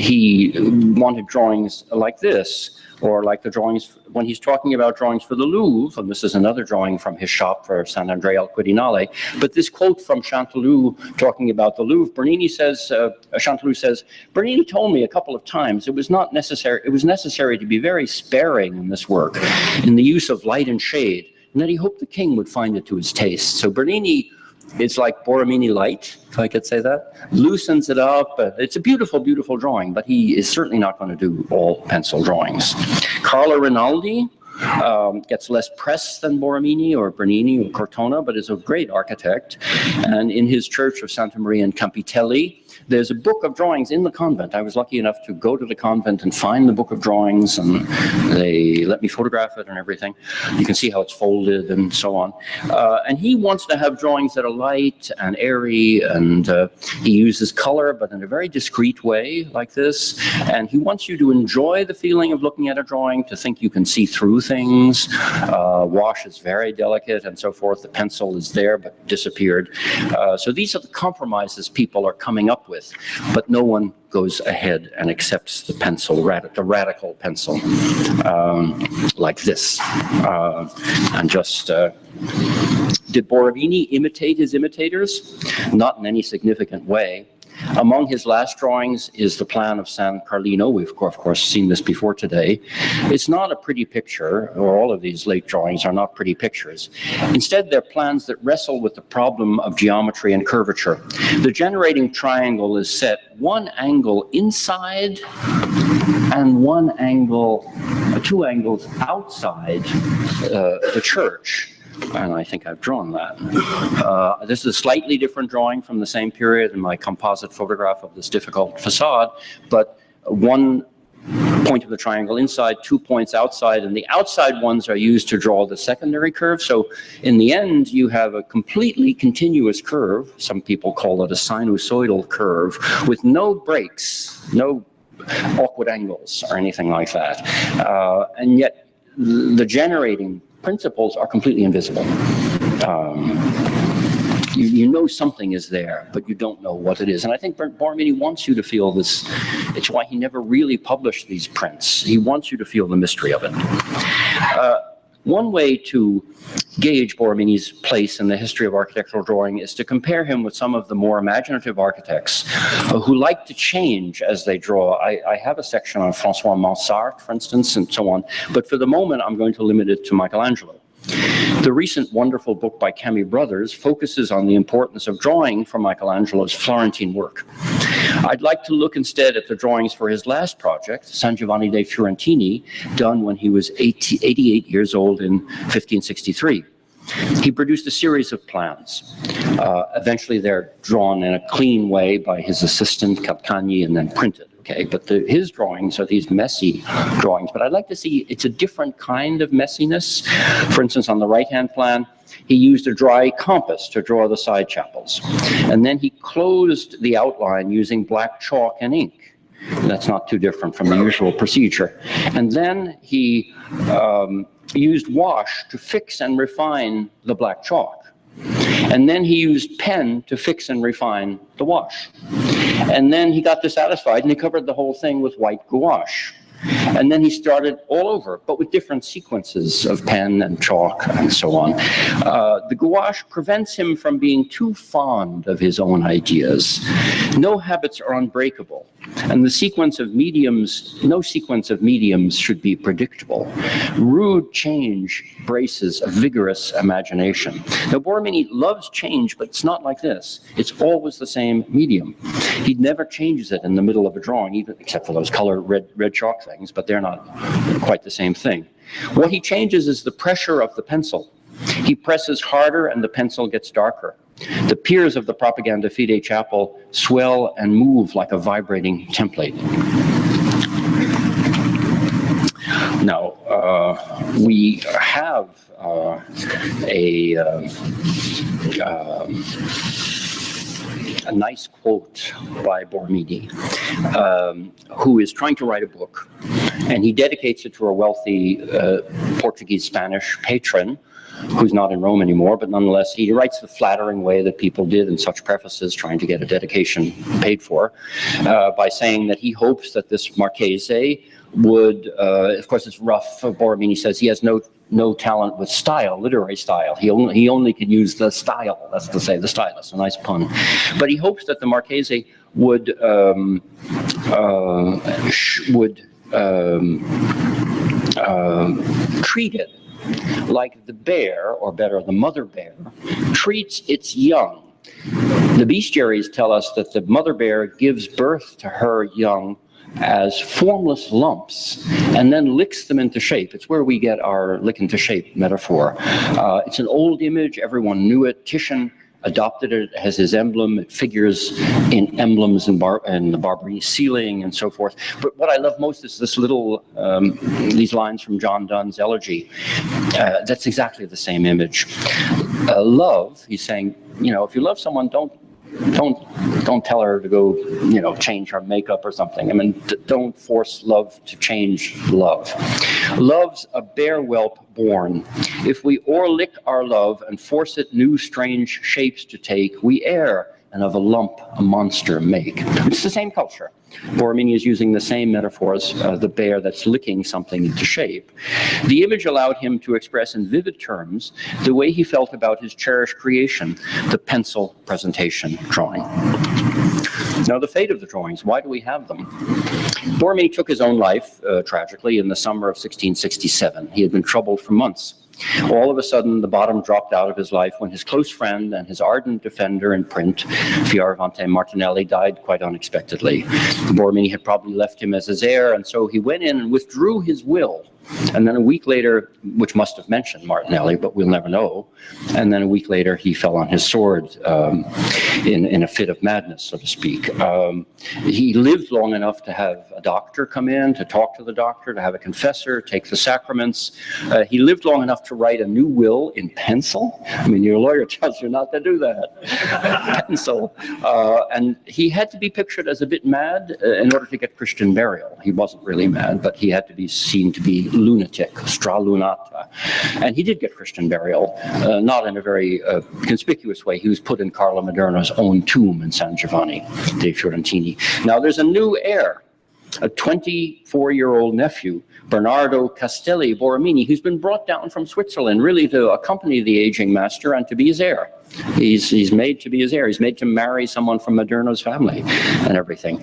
he wanted drawings like this, or like the drawings, when he's talking about drawings for the Louvre, and this is another drawing from his shop for Sant'Andrea al Quirinale, but this quote from Chanteloup talking about the Louvre, Bernini says, Chanteloup says, Bernini told me a couple of times it was necessary to be very sparing in this work, in the use of light and shade, and that he hoped the king would find it to his taste. So Bernini, it's like Borromini light, if I could say that, loosens it up. It's a beautiful, beautiful drawing, but he is certainly not going to do all pencil drawings. Carlo Rinaldi gets less press than Borromini or Bernini or Cortona, but is a great architect. And in his church of Santa Maria in Campitelli, there's a book of drawings in the convent. I was lucky enough to go to the convent and find the book of drawings, and they let me photograph it and everything. You can see how it's folded and so on. And he wants to have drawings that are light and airy, and he uses color, but in a very discreet way, like this. And he wants you to enjoy the feeling of looking at a drawing, to think you can see through things. Wash is very delicate and so forth. The pencil is there but disappeared. So these are the compromises people are coming up with, but no one goes ahead and accepts the pencil, the radical pencil, like this. And just, did Borromini imitate his imitators? Not in any significant way. Among his last drawings is the plan of San Carlino. We've, of course, seen this before today. It's not a pretty picture, or all of these late drawings are not pretty pictures. Instead, they're plans that wrestle with the problem of geometry and curvature. The generating triangle is set one angle inside and one angle, two angles outside the church. And I think I've drawn that. This is a slightly different drawing from the same period in my composite photograph of this difficult facade, but one point of the triangle inside, 2 points outside, and the outside ones are used to draw the secondary curve. So in the end, you have a completely continuous curve. Some people call it a sinusoidal curve with no breaks, no awkward angles or anything like that. And yet the generating principles are completely invisible. You know something is there, but you don't know what it is. And I think Borromini wants you to feel this. It's why he never really published these prints. He wants you to feel the mystery of it. One way to gauge Borromini's place in the history of architectural drawing is to compare him with some of the more imaginative architects who like to change as they draw. I have a section on François Mansart, for instance, and so on. But for the moment, I'm going to limit it to Michelangelo. The recent wonderful book by Camille Brothers focuses on the importance of drawing for Michelangelo's Florentine work. I'd like to look instead at the drawings for his last project, San Giovanni dei Fiorentini, done when he was 88 years old in 1563. He produced a series of plans. Eventually they're drawn in a clean way by his assistant, Calcagni, and then printed. Okay, but his drawings are these messy drawings. But I'd like to see, it's a different kind of messiness. For instance, on the right-hand plan, he used a dry compass to draw the side chapels. And then he closed the outline using black chalk and ink. That's not too different from the usual procedure. And then he used wash to fix and refine the black chalk. And then he used pen to fix and refine the wash. And then he got dissatisfied and he covered the whole thing with white gouache. And then he started all over, but with different sequences of pen and chalk and so on. The gouache prevents him from being too fond of his own ideas. No habits are unbreakable. And the sequence of mediums, no sequence of mediums should be predictable. Rude change braces a vigorous imagination. Now, Borromini loves change, but it's not like this. It's always the same medium. He never changes it in the middle of a drawing, even except for those color red chalk things, but they're not quite the same thing. What he changes is the pressure of the pencil. He presses harder and the pencil gets darker. The piers of the Propaganda Fide chapel swell and move like a vibrating template. Now, we have a nice quote by Borromini, who is trying to write a book, and he dedicates it to a wealthy Portuguese-Spanish patron who's not in Rome anymore, but nonetheless, he writes the flattering way that people did in such prefaces trying to get a dedication paid for, by saying that he hopes that this Marchese would, of course it's rough, Borromini says he has no talent with style, literary style. He only could use the style, that's to say, the stylus, a nice pun. But he hopes that the Marchese would treat it like the bear, or better, the mother bear, treats its young. The bestiaries tell us that the mother bear gives birth to her young as formless lumps and then licks them into shape. It's where we get our lick into shape metaphor. It's an old image, everyone knew it. Titian adopted it as his emblem. It figures in emblems in the Borromini ceiling and so forth. But what I love most is this little, these lines from John Donne's Elegy. That's exactly the same image. Love, he's saying, you know, if you love someone, don't don't tell her to go, you know, change her makeup or something. I mean, don't force love to change love. Love's a bear whelp born. If we o'erlick our love and force it new strange shapes to take, we err and of a lump a monster make. It's the same culture. Borromini is using the same metaphors, the bear that's licking something into shape. The image allowed him to express in vivid terms the way he felt about his cherished creation, the pencil presentation drawing. Now, the fate of the drawings, why do we have them? Borromini took his own life, tragically, in the summer of 1667. He had been troubled for months. All of a sudden, the bottom dropped out of his life when his close friend and his ardent defender in print, Fioravante Martinelli, died quite unexpectedly. Borromini had probably left him as his heir, and so he went in and withdrew his will. And then a week later, which must have mentioned Martinelli, but we'll never know, and then a week later he fell on his sword in a fit of madness, so to speak. He lived long enough to have a doctor come in, to talk to the doctor, to have a confessor, take the sacraments. He lived long enough to write a new will in pencil. I mean, your lawyer tells you not to do that. Pencil. And he had to be pictured as a bit mad in order to get Christian burial. He wasn't really mad, but he had to be seen to be lunatic, stra lunata. And he did get Christian burial, not in a very conspicuous way. He was put in Carlo Maderno's own tomb in San Giovanni dei Fiorentini. Now there's a new heir, a 24-year-old nephew, Bernardo Castelli Borromini, who's been brought down from Switzerland really to accompany the aging master and to be his heir. He's made to be his heir. He's made to marry someone from Maderno's family and everything.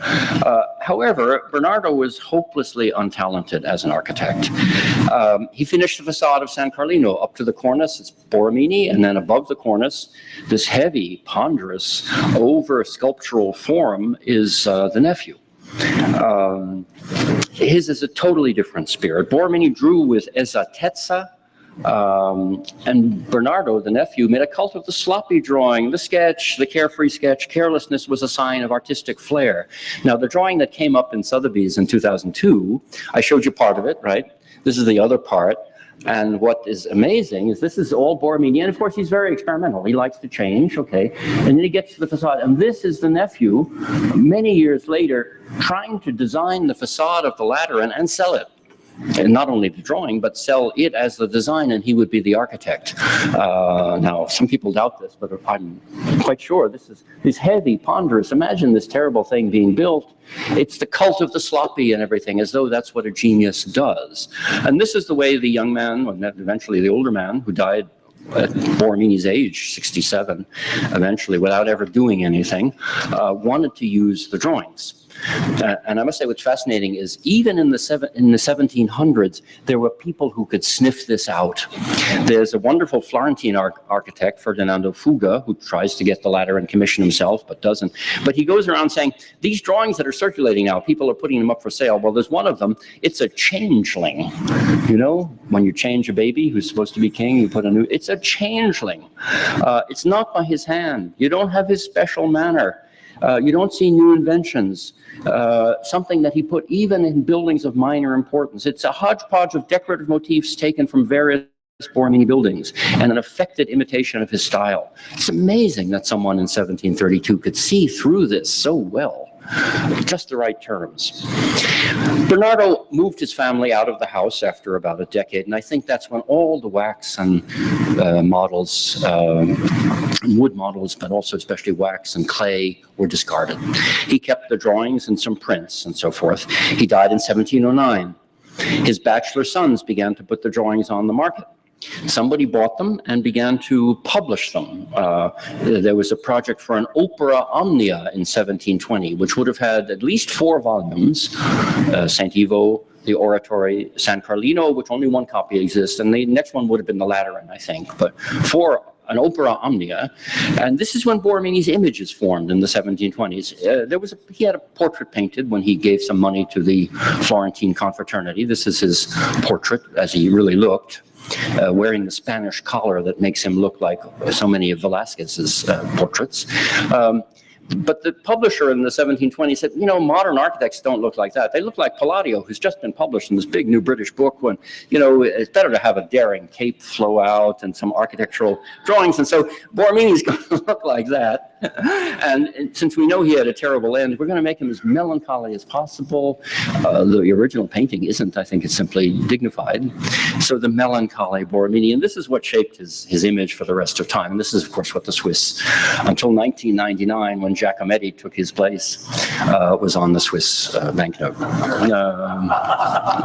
However, Bernardo was hopelessly untalented as an architect. He finished the facade of San Carlino up to the cornice. It's Borromini, and then above the cornice, this heavy, ponderous, over-sculptural form is the nephew. His is a totally different spirit. Borromini drew with esattezza, and Bernardo, the nephew, made a cult of the sloppy drawing, the sketch, the carefree sketch. Carelessness was a sign of artistic flair. Now, the drawing that came up in Sotheby's in 2002, I showed you part of it, right? This is the other part. And what is amazing is this is all Borromini, and of course he's very experimental. He likes to change, okay? And then he gets to the facade, and this is the nephew, many years later, trying to design the facade of the Lateran and sell it. And not only the drawing, but sell it as the design, and he would be the architect. Now, some people doubt this, but I'm quite sure this is heavy, ponderous. Imagine this terrible thing being built. It's the cult of the sloppy and everything, as though that's what a genius does. And this is the way the young man, or eventually the older man, who died at Borromini's age, 67, eventually, without ever doing anything, wanted to use the drawings. And I must say what's fascinating is even in the 1700s, there were people who could sniff this out. There's a wonderful Florentine architect, Ferdinando Fuga, who tries to get the Lateran commission himself, but doesn't. But he goes around saying, these drawings that are circulating now, people are putting them up for sale. Well, there's one of them, it's a changeling. You know, when you change a baby who's supposed to be king, you put a new, it's a changeling. It's not by his hand. You don't have his special manner. You don't see new inventions, something that he put even in buildings of minor importance. It's a hodgepodge of decorative motifs taken from various Borromini buildings and an affected imitation of his style. It's amazing that someone in 1732 could see through this so well. Just the right terms. Bernardo moved his family out of the house after about a decade, and I think that's when all the wax and models, wood models, but also especially wax and clay, were discarded. He kept the drawings and some prints and so forth. He died in 1709. His bachelor sons began to put the drawings on the market. Somebody bought them and began to publish them. There was a project for an opera omnia in 1720, which would have had at least 4 volumes, St. Ivo, the Oratory, San Carlino, which only 1 copy exists, and the next one would have been the Lateran, I think, but 4 an opera omnia, and this is when Borromini's image is formed in the 1720s. He had a portrait painted when he gave some money to the Florentine confraternity. This is his portrait as he really looked, wearing the Spanish collar that makes him look like so many of Velázquez's portraits. But the publisher in the 1720s said, you know, modern architects don't look like that. They look like Palladio, who's just been published in this big new British book when, you know, it's better to have a daring cape flow out and some architectural drawings. And so Borromini's going to look like that. And since we know he had a terrible end, we're going to make him as melancholy as possible. The original painting isn't. I think it's simply dignified. So the melancholy Borromini, and this is what shaped his image for the rest of time. And this is, of course, what the Swiss, until 1999, when Giacometti took his place, was on the Swiss banknote.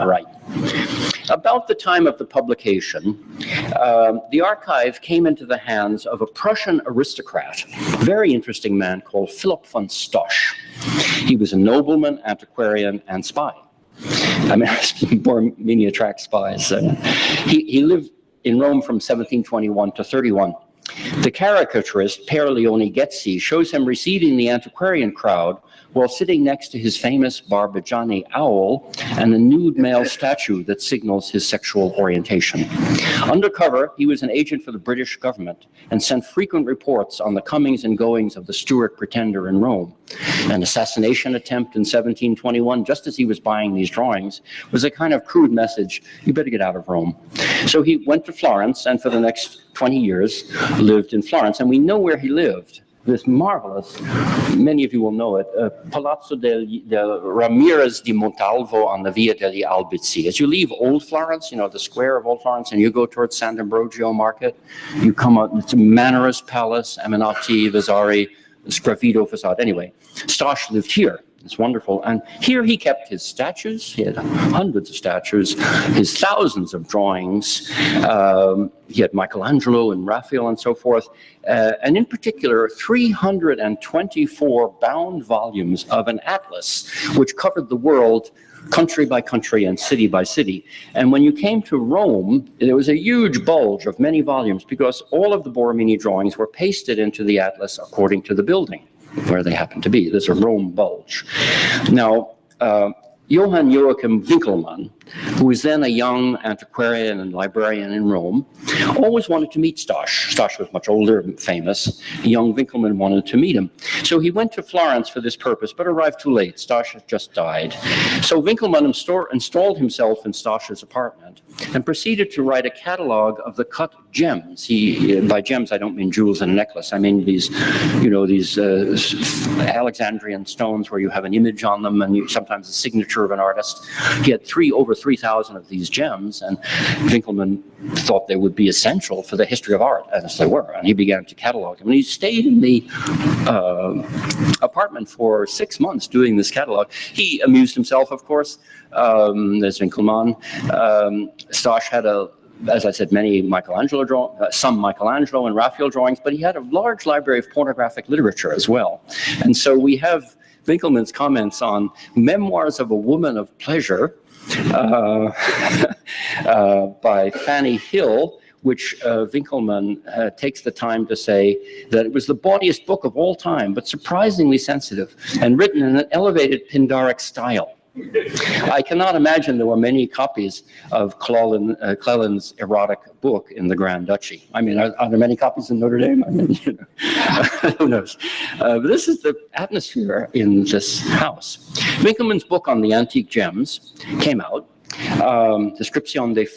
Right. About the time of the publication, the archive came into the hands of a Prussian aristocrat, very interesting man called Philipp von Stosch. He was a nobleman, antiquarian, and spy. I mean, Borromini attracts spies. He lived in Rome from 1721 to 31. The caricaturist Per Leone Getzi shows him receiving the antiquarian crowd while sitting next to his famous Barbigiani owl and a nude male statue that signals his sexual orientation. Undercover, he was an agent for the British government and sent frequent reports on the comings and goings of the Stuart pretender in Rome. An assassination attempt in 1721, just as he was buying these drawings, was a kind of crude message: you better get out of Rome. So he went to Florence, and for the next 20 years lived in Florence. And we know where he lived. This marvelous, many of you will know it, Palazzo del Ramirez di Montalvo on the Via degli Albizzi. As you leave Old Florence, you know, the square of Old Florence, and you go towards Sant'Ambrogio Market, you come out, it's a Mannerist Palace, Aminati, Vasari, Sgraffito facade. Anyway, Stosch lived here. It's wonderful. And here he kept his statues. He had hundreds of statues, his thousands of drawings. He had Michelangelo and Raphael and so forth. And in particular, 324 bound volumes of an atlas, which covered the world country by country and city by city. And when you came to Rome, there was a huge bulge of many volumes because all of the Borromini drawings were pasted into the atlas according to the building where they happen to be. There's a Rome bulge. Now, Johann Joachim Winckelmann, who was then a young antiquarian and librarian in Rome, always wanted to meet Stosch. Stosch was much older and famous. Young Winckelmann wanted to meet him. So he went to Florence for this purpose, but arrived too late. Stosch had just died. So Winckelmann installed himself in Stosch's apartment and proceeded to write a catalog of the cut gems. By gems, I don't mean jewels in a necklace. I mean these, you know, these Alexandrian stones where you have an image on them and sometimes a signature of an artist. He had over 3,000 of these gems, and Winckelmann thought they would be essential for the history of art, as they were, and he began to catalog them. And he stayed in the apartment for 6 months doing this catalog. He amused himself, of course, as Winckelmann. Stosch had as I said, many some Michelangelo and Raphael drawings, but he had a large library of pornographic literature as well. And so we have Winckelmann's comments on Memoirs of a Woman of Pleasure by Fanny Hill, which Winckelmann takes the time to say that it was the bawdiest book of all time, but surprisingly sensitive and written in an elevated Pindaric style. I cannot imagine there were many copies of Cleland's erotic book in the Grand Duchy. I mean, are there many copies in Notre Dame? I mean, you know, who knows? But this is the atmosphere in this house. Winckelmann's book on the antique gems came out. Description des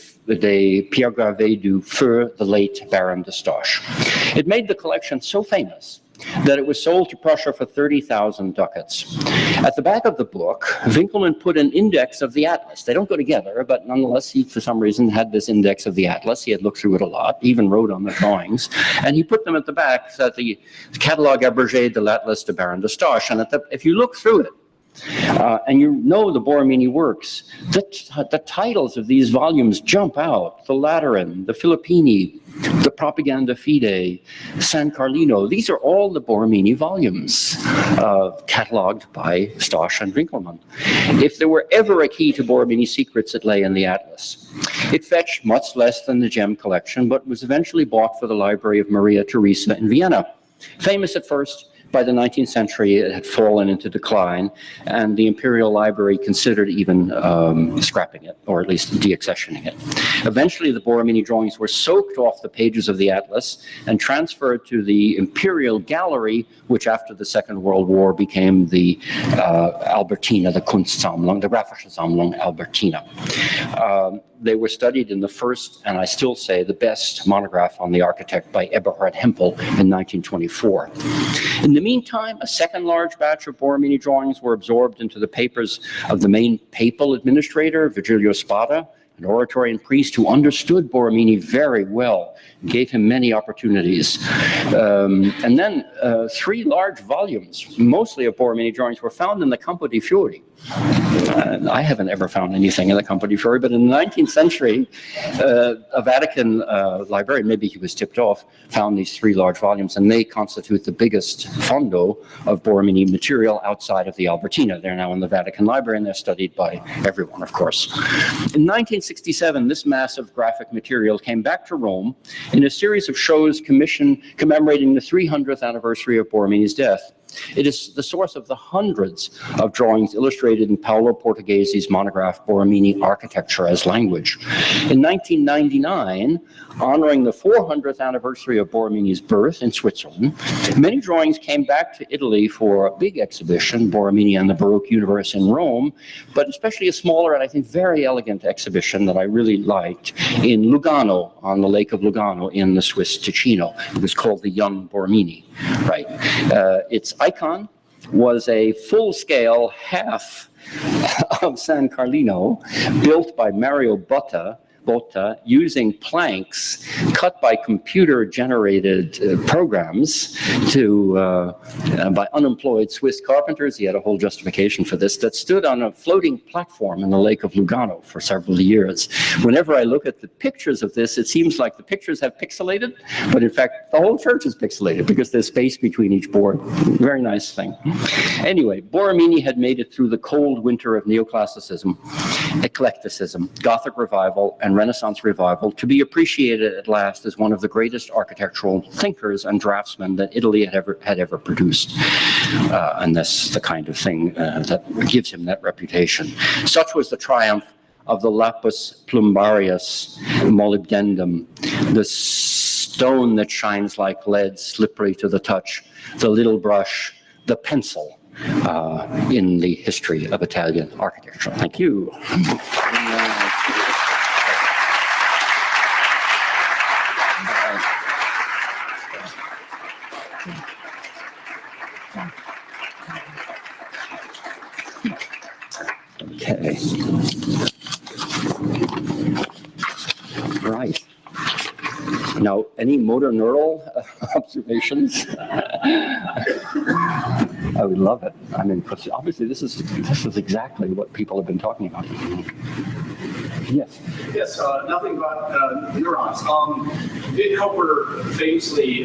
pierres gravées du feu, the late Baron de Stosch. It made the collection so famous that it was sold to Prussia for 30,000 ducats. At the back of the book, Winckelmann put an index of the atlas. They don't go together, but nonetheless, he, for some reason, had this index of the atlas. He had looked through it a lot, even wrote on the drawings, and he put them at the back, so that the Catalogue Abrégé de l'Atlas de Baron de Stosch. And if you look through it, and you know the Borromini works, the titles of these volumes jump out. The Lateran, the Filippini, the Propaganda Fide, San Carlino. These are all the Borromini volumes cataloged by Stosch and Winckelmann. If there were ever a key to Borromini's secrets, it lay in the atlas. It fetched much less than the gem collection, but was eventually bought for the library of Maria Theresa in Vienna. Famous at first, By the 19th century, it had fallen into decline, and the Imperial Library considered even scrapping it, or at least deaccessioning it. Eventually, the Borromini drawings were soaked off the pages of the atlas and transferred to the Imperial Gallery, which after the Second World War became the Albertina, the Kunstsammlung, the Graphische Sammlung Albertina. They were studied in the first, and I still say, the best monograph on the architect by Eberhard Hempel in 1924. In the meantime, a second large batch of Borromini drawings were absorbed into the papers of the main papal administrator, Virgilio Spada, an Oratory and priest who understood Borromini very well, gave him many opportunities. And then 3 large volumes, mostly of Borromini drawings, were found in the Campo di Fiori. I haven't ever found anything in the Campo di Fiori, but in the 19th century, a Vatican librarian, maybe he was tipped off, found these 3 large volumes, and they constitute the biggest fondo of Borromini material outside of the Albertina. They're now in the Vatican Library, and they're studied by everyone, of course. In 1967, this massive graphic material came back to Rome in a series of shows commemorating the 300th anniversary of Borromini's death. It is the source of the hundreds of drawings illustrated in Paolo Portughese's monograph, Borromini, Architecture as Language. In 1999, honoring the 400th anniversary of Borromini's birth in Switzerland, many drawings came back to Italy for a big exhibition, Borromini and the Baroque Universe in Rome, but especially a smaller and I think very elegant exhibition that I really liked in Lugano, on the Lake of Lugano in the Swiss Ticino. It was called the Young Borromini, right? Its icon was a full-scale half of San Carlino built by Mario Botta using planks cut by computer-generated programs by unemployed Swiss carpenters. He had a whole justification for this, that stood on a floating platform in the Lake of Lugano for several years. Whenever I look at the pictures of this, it seems like the pictures have pixelated, but in fact, the whole church is pixelated because there's space between each board. Very nice thing. Anyway, Borromini had made it through the cold winter of neoclassicism, eclecticism, Gothic revival, and Renaissance revival to be appreciated at last as one of the greatest architectural thinkers and draftsmen that Italy had ever produced. And that's the kind of thing that gives him that reputation. Such was the triumph of the lapis plumbarius molybdendum, the stone that shines like lead, slippery to the touch, the little brush, the pencil in the history of Italian architecture. Thank you. Okay. Right. Now, any motor neural observations? I would love it. I mean, obviously, this is exactly what people have been talking about. Yes.
Yes, nothing but neurons. Dick Cooper famously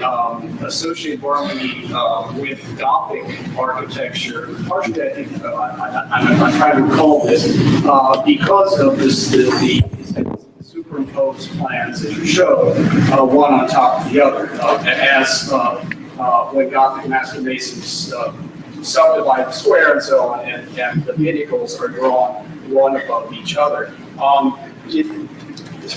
associated Borromini with Gothic architecture. Partially, I think, I'm trying to recall this, because of the superimposed plans that you show, one on top of the other, as when Gothic master masons subdivide the square and so on, and the pinnacles are drawn one above each other.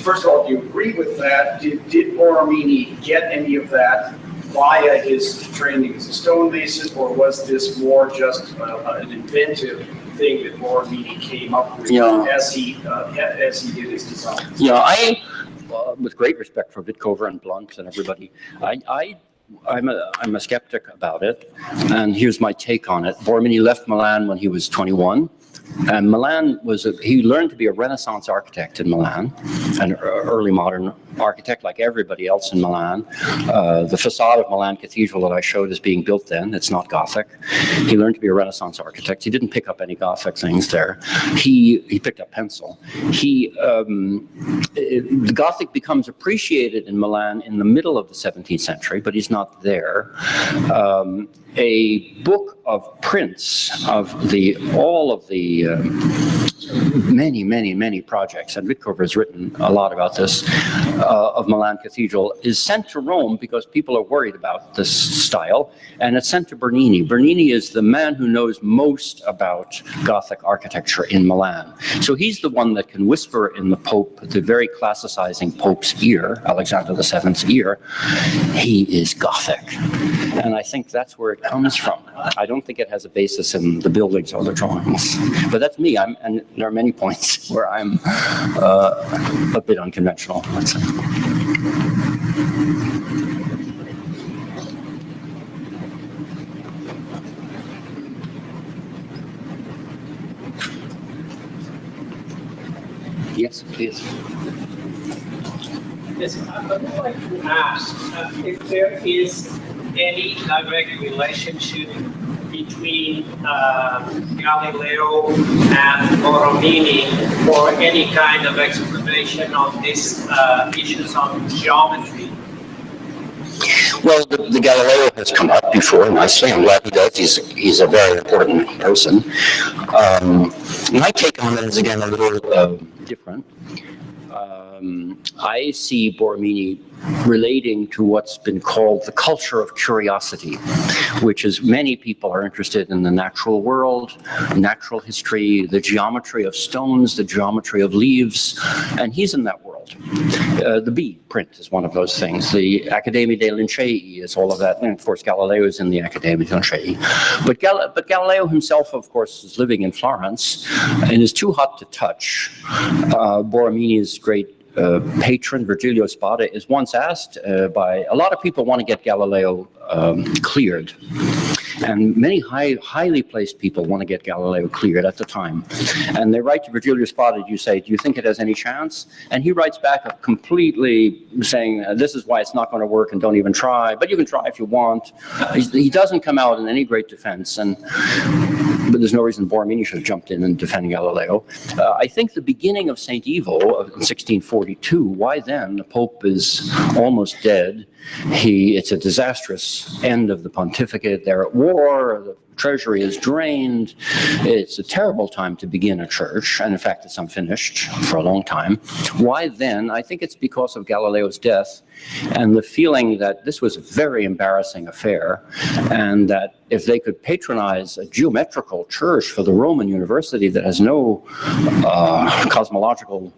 First of all, do you agree with that? Did Borromini get any of that via his training as a stonemason, or was this more just an inventive thing that Borromini came up with as he did his designs?
Yeah, I, with great respect for Vitkover and Blunt and everybody, I'm a skeptic about it, and here's my take on it. Borromini left Milan when he was 21. And Milan he learned to be a Renaissance architect in Milan, an early modern architect like everybody else in Milan. The facade of Milan Cathedral that I showed is being built then. It's not Gothic. He learned to be a Renaissance architect. He didn't pick up any Gothic things there. He picked up pencil. The Gothic becomes appreciated in Milan in the middle of the 17th century, but he's not there. A book of prints of all of the many, many, many projects, and Ritkover has written a lot about this, of Milan Cathedral, is sent to Rome because people are worried about this style, and it's sent to Bernini. Bernini is the man who knows most about Gothic architecture in Milan. So he's the one that can whisper in the Pope, the very classicizing Pope's ear, Alexander VII's ear, he is Gothic. And I think that's where it comes from. I don't think it has a basis in the buildings or the drawings. But that's me, and there are many points where I'm a bit unconventional, let's say. Yes, please.
Yes, I would like to ask if there is any direct relationship between Galileo and Borromini for any kind of explanation of these issues on geometry.
Well, the Galileo has come up before nicely. I'm glad he does. He's a very important person. My take on it is, again, a little different. I see Borromini relating to what's been called the culture of curiosity, which is many people are interested in the natural world, natural history, the geometry of stones, the geometry of leaves, and he's in that world. The bee print is one of those things. The Accademia dei Lincei is all of that, and of course Galileo is in the Accademia dei Lincei. But Galileo himself, of course, is living in Florence and is too hot to touch. Borromini's great patron, Virgilio Spada, is once asked by a lot of people want to get Galileo cleared. And many highly placed people want to get Galileo cleared at the time. And they write to Virgilio Spada, you say, do you think it has any chance? And he writes back completely saying, this is why it's not going to work and don't even try, but you can try if you want. He doesn't come out in any great defense. But there's no reason Borromini should have jumped in and defended Galileo. I think the beginning of St. Evil in 1642, why then? The Pope is almost dead. It's a disastrous end of the pontificate. They're at war. The treasury is drained. It's a terrible time to begin a church. And in fact, it's unfinished for a long time. Why then? I think it's because of Galileo's death and the feeling that this was a very embarrassing affair, and that if they could patronize a geometrical church for the Roman university that has no cosmological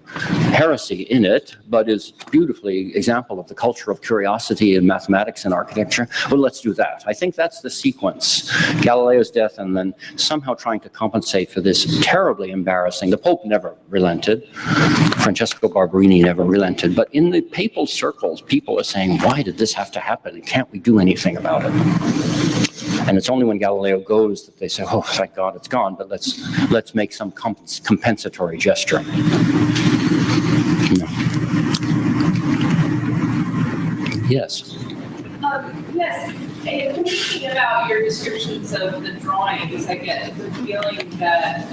heresy in it, but is beautifully example of the culture of curiosity in mathematics and architecture, well, let's do that. I think that's the sequence. Galileo's death and then somehow trying to compensate for this terribly embarrassing. The Pope never relented. Francesco Barberini never relented. But in the papal circles, people are saying, why did this have to happen? And can't we do anything about it? And it's only when Galileo goes that they say, oh, thank God it's gone, but let's make some compensatory gesture. No. Yes.
Yes, in thinking about your descriptions of the drawings, I get the feeling that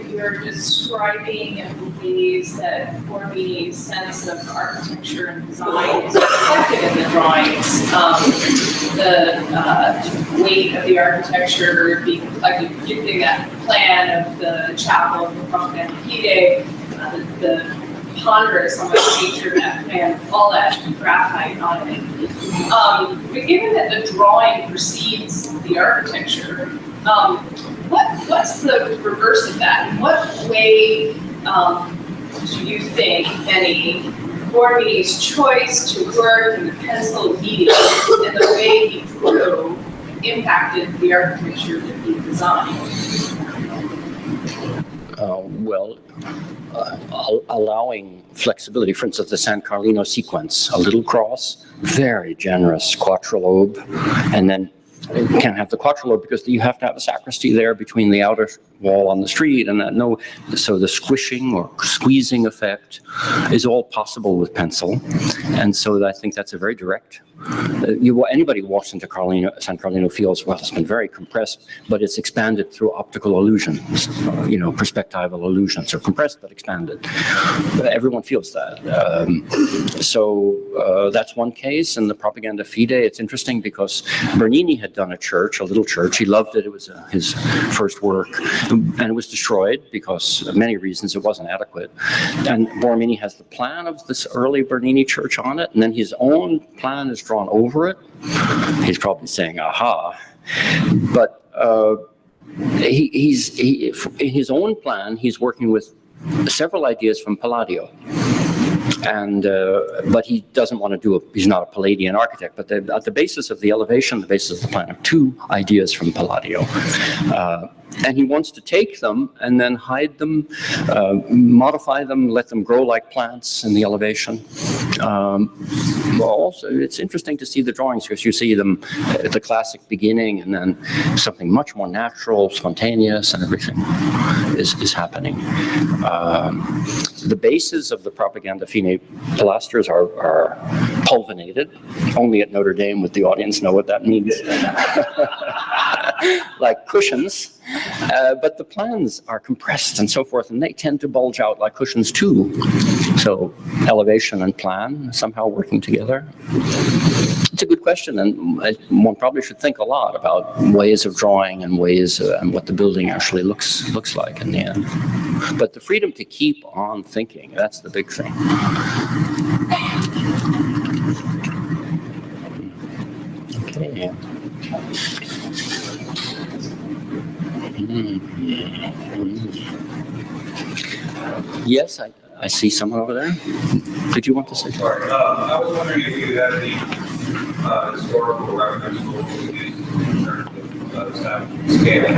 you're describing in ways that Borromini's sense of architecture and design is reflected in the drawings. The weight of the architecture being reflected, particularly that plan of the chapel of the Propaganda Fide, the ponderous on the nature of that plan, all that graphite on it. But given that the drawing precedes the architecture, what's the reverse of that? In what way do you think, any, Borromini's choice to work in the pencil medium and the way he drew impacted the architecture that he designed?
Allowing flexibility. For instance, the San Carlino sequence, a little cross, very generous quattrolobe, and then you can't have the quattrolobe because you have to have a sacristy there between the outer wall on the street and so the squishing or squeezing effect is all possible with pencil, and so I think that's a very direct. Anybody who walks into San Carlino feels, well, it's been very compressed, but it's expanded through optical illusions, perspectival illusions, or compressed but expanded. Everyone feels that. So that's one case. In the Propaganda Fide, it's interesting because Bernini had done a little church. He loved it. It was his first work. and it was destroyed because of many reasons it wasn't adequate. And Borromini has the plan of this early Bernini church on it, and then his own plan is drawn over it. He's probably saying, aha. But in his own plan, he's working with several ideas from Palladio. And but he doesn't want to do he's not a Palladian architect, but at the basis of the elevation, the basis of the plan, are two ideas from Palladio. And he wants to take them and then hide them, modify them, let them grow like plants in the elevation. Also, it's interesting to see the drawings because you see them at the classic beginning and then something much more natural, spontaneous, and everything is happening. The bases of the Propaganda Fine pilasters are pulvinated. Only at Notre Dame would the audience know what that means. Like cushions. But the plans are compressed and so forth, and they tend to bulge out like cushions too. So elevation and plan somehow working together. It's a good question, and one probably should think a lot about ways of drawing and ways and what the building actually looks like in the end. But the freedom to keep on thinking, that's the big thing. Okay. Yes, I see someone over there. Did you want to say?
Sorry, I was wondering if you had any historical reference to use in terms of scaling.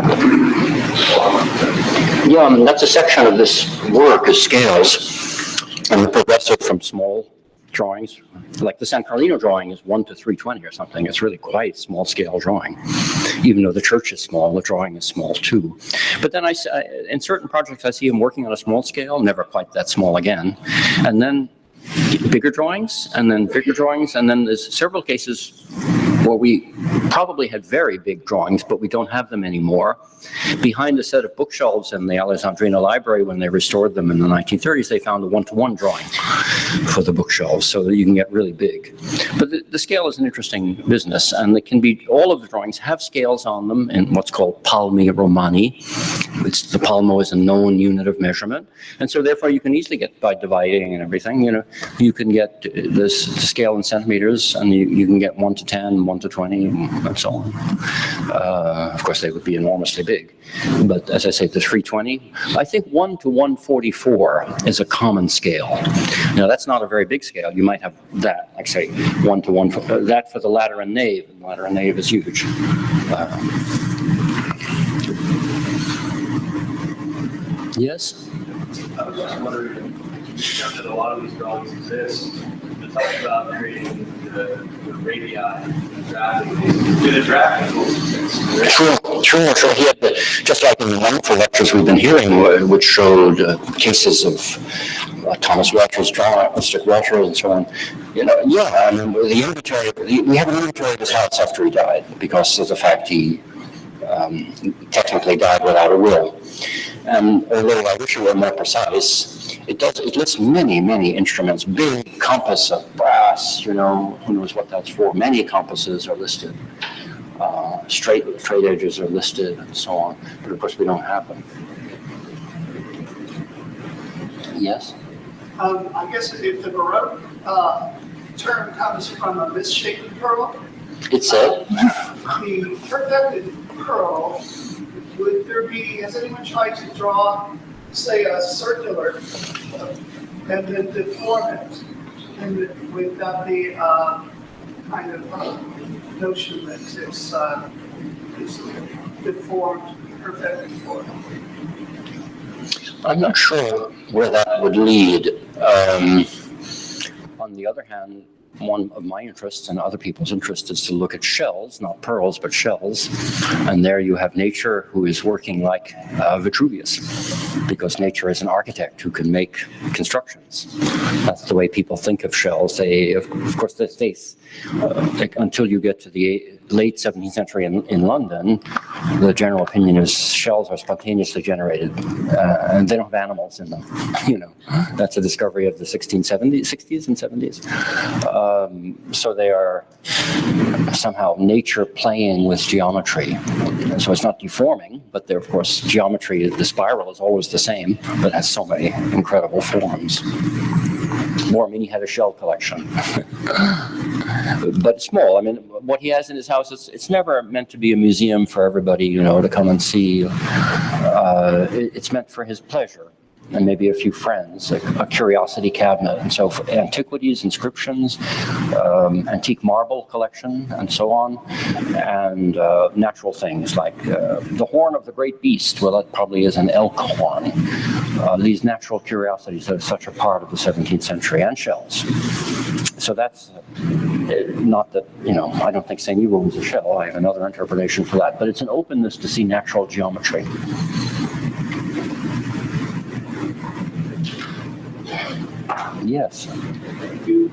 Yeah, that's a section of this work is scales, and the progressive from small drawings, like the San Carlino drawing is 1 to 320 or something. It's really quite small scale drawing. Even though the church is small, the drawing is small too. But then in certain projects, I see him working on a small scale, never quite that small again. And then bigger drawings, and then bigger drawings, and then there's several cases where we probably had very big drawings, but we don't have them anymore. Behind a set of bookshelves in the Alessandrina Library, when they restored them in the 1930s, they found a one-to-one drawing for the bookshelves, so that you can get really big. But the scale is an interesting business, and it can be, all of the drawings have scales on them in what's called palmi romani. The palmo is a known unit of measurement, and so therefore you can easily get, by dividing and everything, you can get this scale in centimeters, and you can get 1 to 10, 1 to 20, and so on. Of course, they would be enormously big. But as I say, the 320, I think 1 to 144 is a common scale. Now, that's not a very big scale. You might have that, like say, 1 to 1, that for the ladder and nave, and the ladder and nave is huge. Yes?
I was just wondering, that a lot of these drawings exist, to talk about creating the radii, the drafting. Do the drafting rules exist?
Sure. He had just like in the wonderful lectures we've been hearing, which showed cases of Thomas Welcher's drawing, Mr. Welcher, and so on. I mean, the inventory. We have an inventory of his house after he died because of the fact he technically died without a will. And although I wish it were more precise, it lists many instruments, big compass of brass, who knows what that's for. Many compasses are listed. Straight edges are listed and so on, but of course we don't have them. Yes?
I guess if the Baroque term comes from a misshapen pearl,
It said?
The perfected pearl, has anyone tried to draw, say, a circular and then deform it and without the kind of notion that it's deformed, perfected form?
I'm not sure where that would lead. On the other hand, one of my interests and other people's interests is to look at shells, not pearls, but shells. And there you have nature who is working like Vitruvius. because nature is an architect who can make constructions. That's the way people think of shells. They, of course, like, until you get to the late 17th century in London, the general opinion is shells are spontaneously generated, and they don't have animals in them. That's a discovery of the 60s and 70s. So they are somehow nature playing with geometry. And so it's not deforming, but they're, of course, geometry, the spiral is always the same, but has so many incredible forms. Borromini had a shell collection, but small. I mean, what he has in his house, it's never meant to be a museum for everybody, to come and see. It's meant for his pleasure and maybe a few friends, a curiosity cabinet. And so for antiquities, inscriptions, antique marble collection, and so on, and natural things like the horn of the great beast. Well, that probably is an elk horn. These natural curiosities that are such a part of the 17th century, and shells. So that's not that, I don't think St. Hugo was a shell. I have another interpretation for that. But it's an openness to see natural geometry. Yes.
You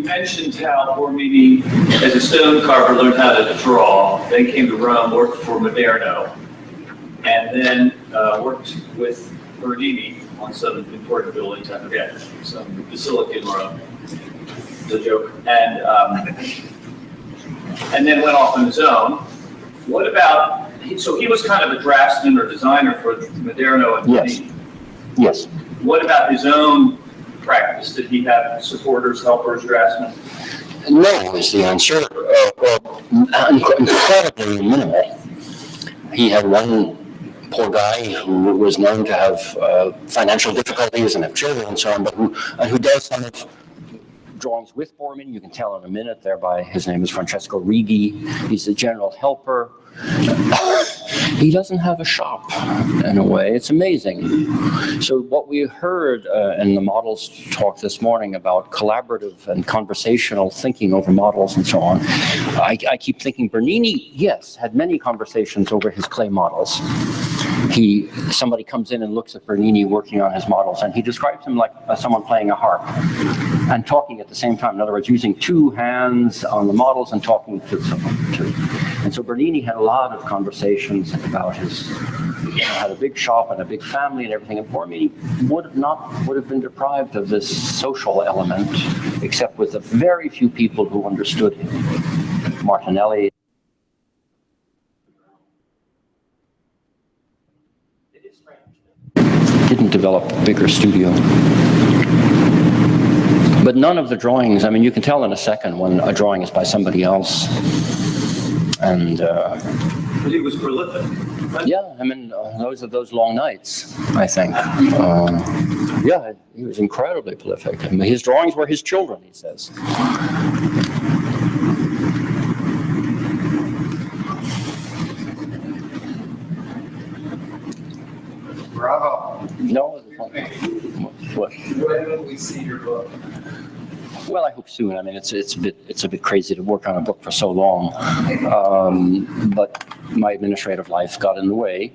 mentioned how Borromini, as a stone carver, learned how to draw, then came to Rome, worked for Moderno, and then worked with Bernini on some important buildings, I forget, some basilica in Rome. It's a joke. And then went off on his own. What about, so he was kind of a draftsman or designer for Moderno and Bernini.
Yes.
What about his own practice? Did he have supporters, helpers, draftsmen?
No is the answer. Incredibly minimal. He had one poor guy who was known to have financial difficulties and have children and so on, but who does some of drawings with Borromini. You can tell in a minute there by his name is Francesco Righi. He's a general helper. He doesn't have a shop in a way. It's amazing. So what we heard in the models talk this morning about collaborative and conversational thinking over models and so on, I keep thinking Bernini, yes, had many conversations over his clay models. Somebody comes in and looks at Bernini working on his models, and he describes him like someone playing a harp and talking at the same time. In other words, using two hands on the models and talking to someone too. And so Bernini had a lot of conversations about had a big shop and a big family and everything. And Borromini would have been deprived of this social element, except with a very few people who understood him. Martinelli. Didn't develop a bigger studio. But none of the drawings, I mean, you can tell in a second when a drawing is by somebody else. And
But he was prolific. Right?
Yeah, I mean, those are those long nights, I think. Yeah, he was incredibly prolific. I mean, his drawings were his children, he says.
Bravo.
No. What?
When will we see your book?
Well, I hope soon. I mean, it's a bit crazy to work on a book for so long, but my administrative life got in the way.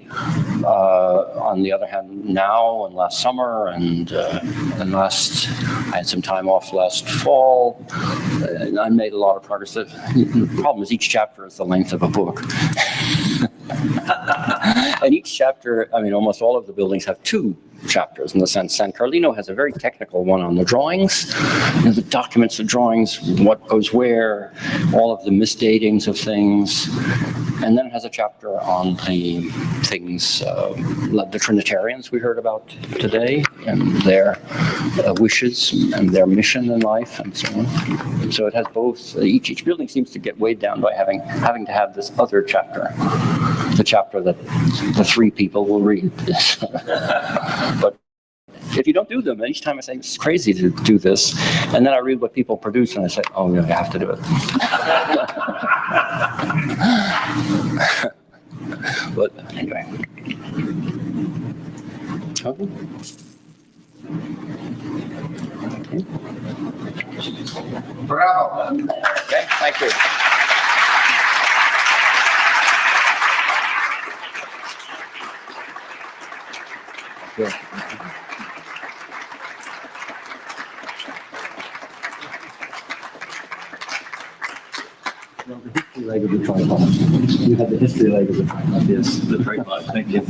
On the other hand, now and last summer and I had some time off last fall. And I made a lot of progress. The problem is each chapter is the length of a book. And each chapter, I mean, almost all of the buildings have two chapters in the sense. San Carlino has a very technical one on the drawings, the documents of drawings, what goes where, all of the misdatings of things. And then it has a chapter on the things, the Trinitarians we heard about today, and their wishes and their mission in life, and so on. So it has both. Each building seems to get weighed down by having to have this other chapter, the chapter that the three people will read. But if you don't do them, each time I say it's crazy to do this, and then I read what people produce, and I say, oh, yeah, you have to do it. But anyway. Okay.
Bravo.
Okay, thank you. Well, the history leg of the tripod. You have the history leg of the tripod. Yes, the tripod. Thank you.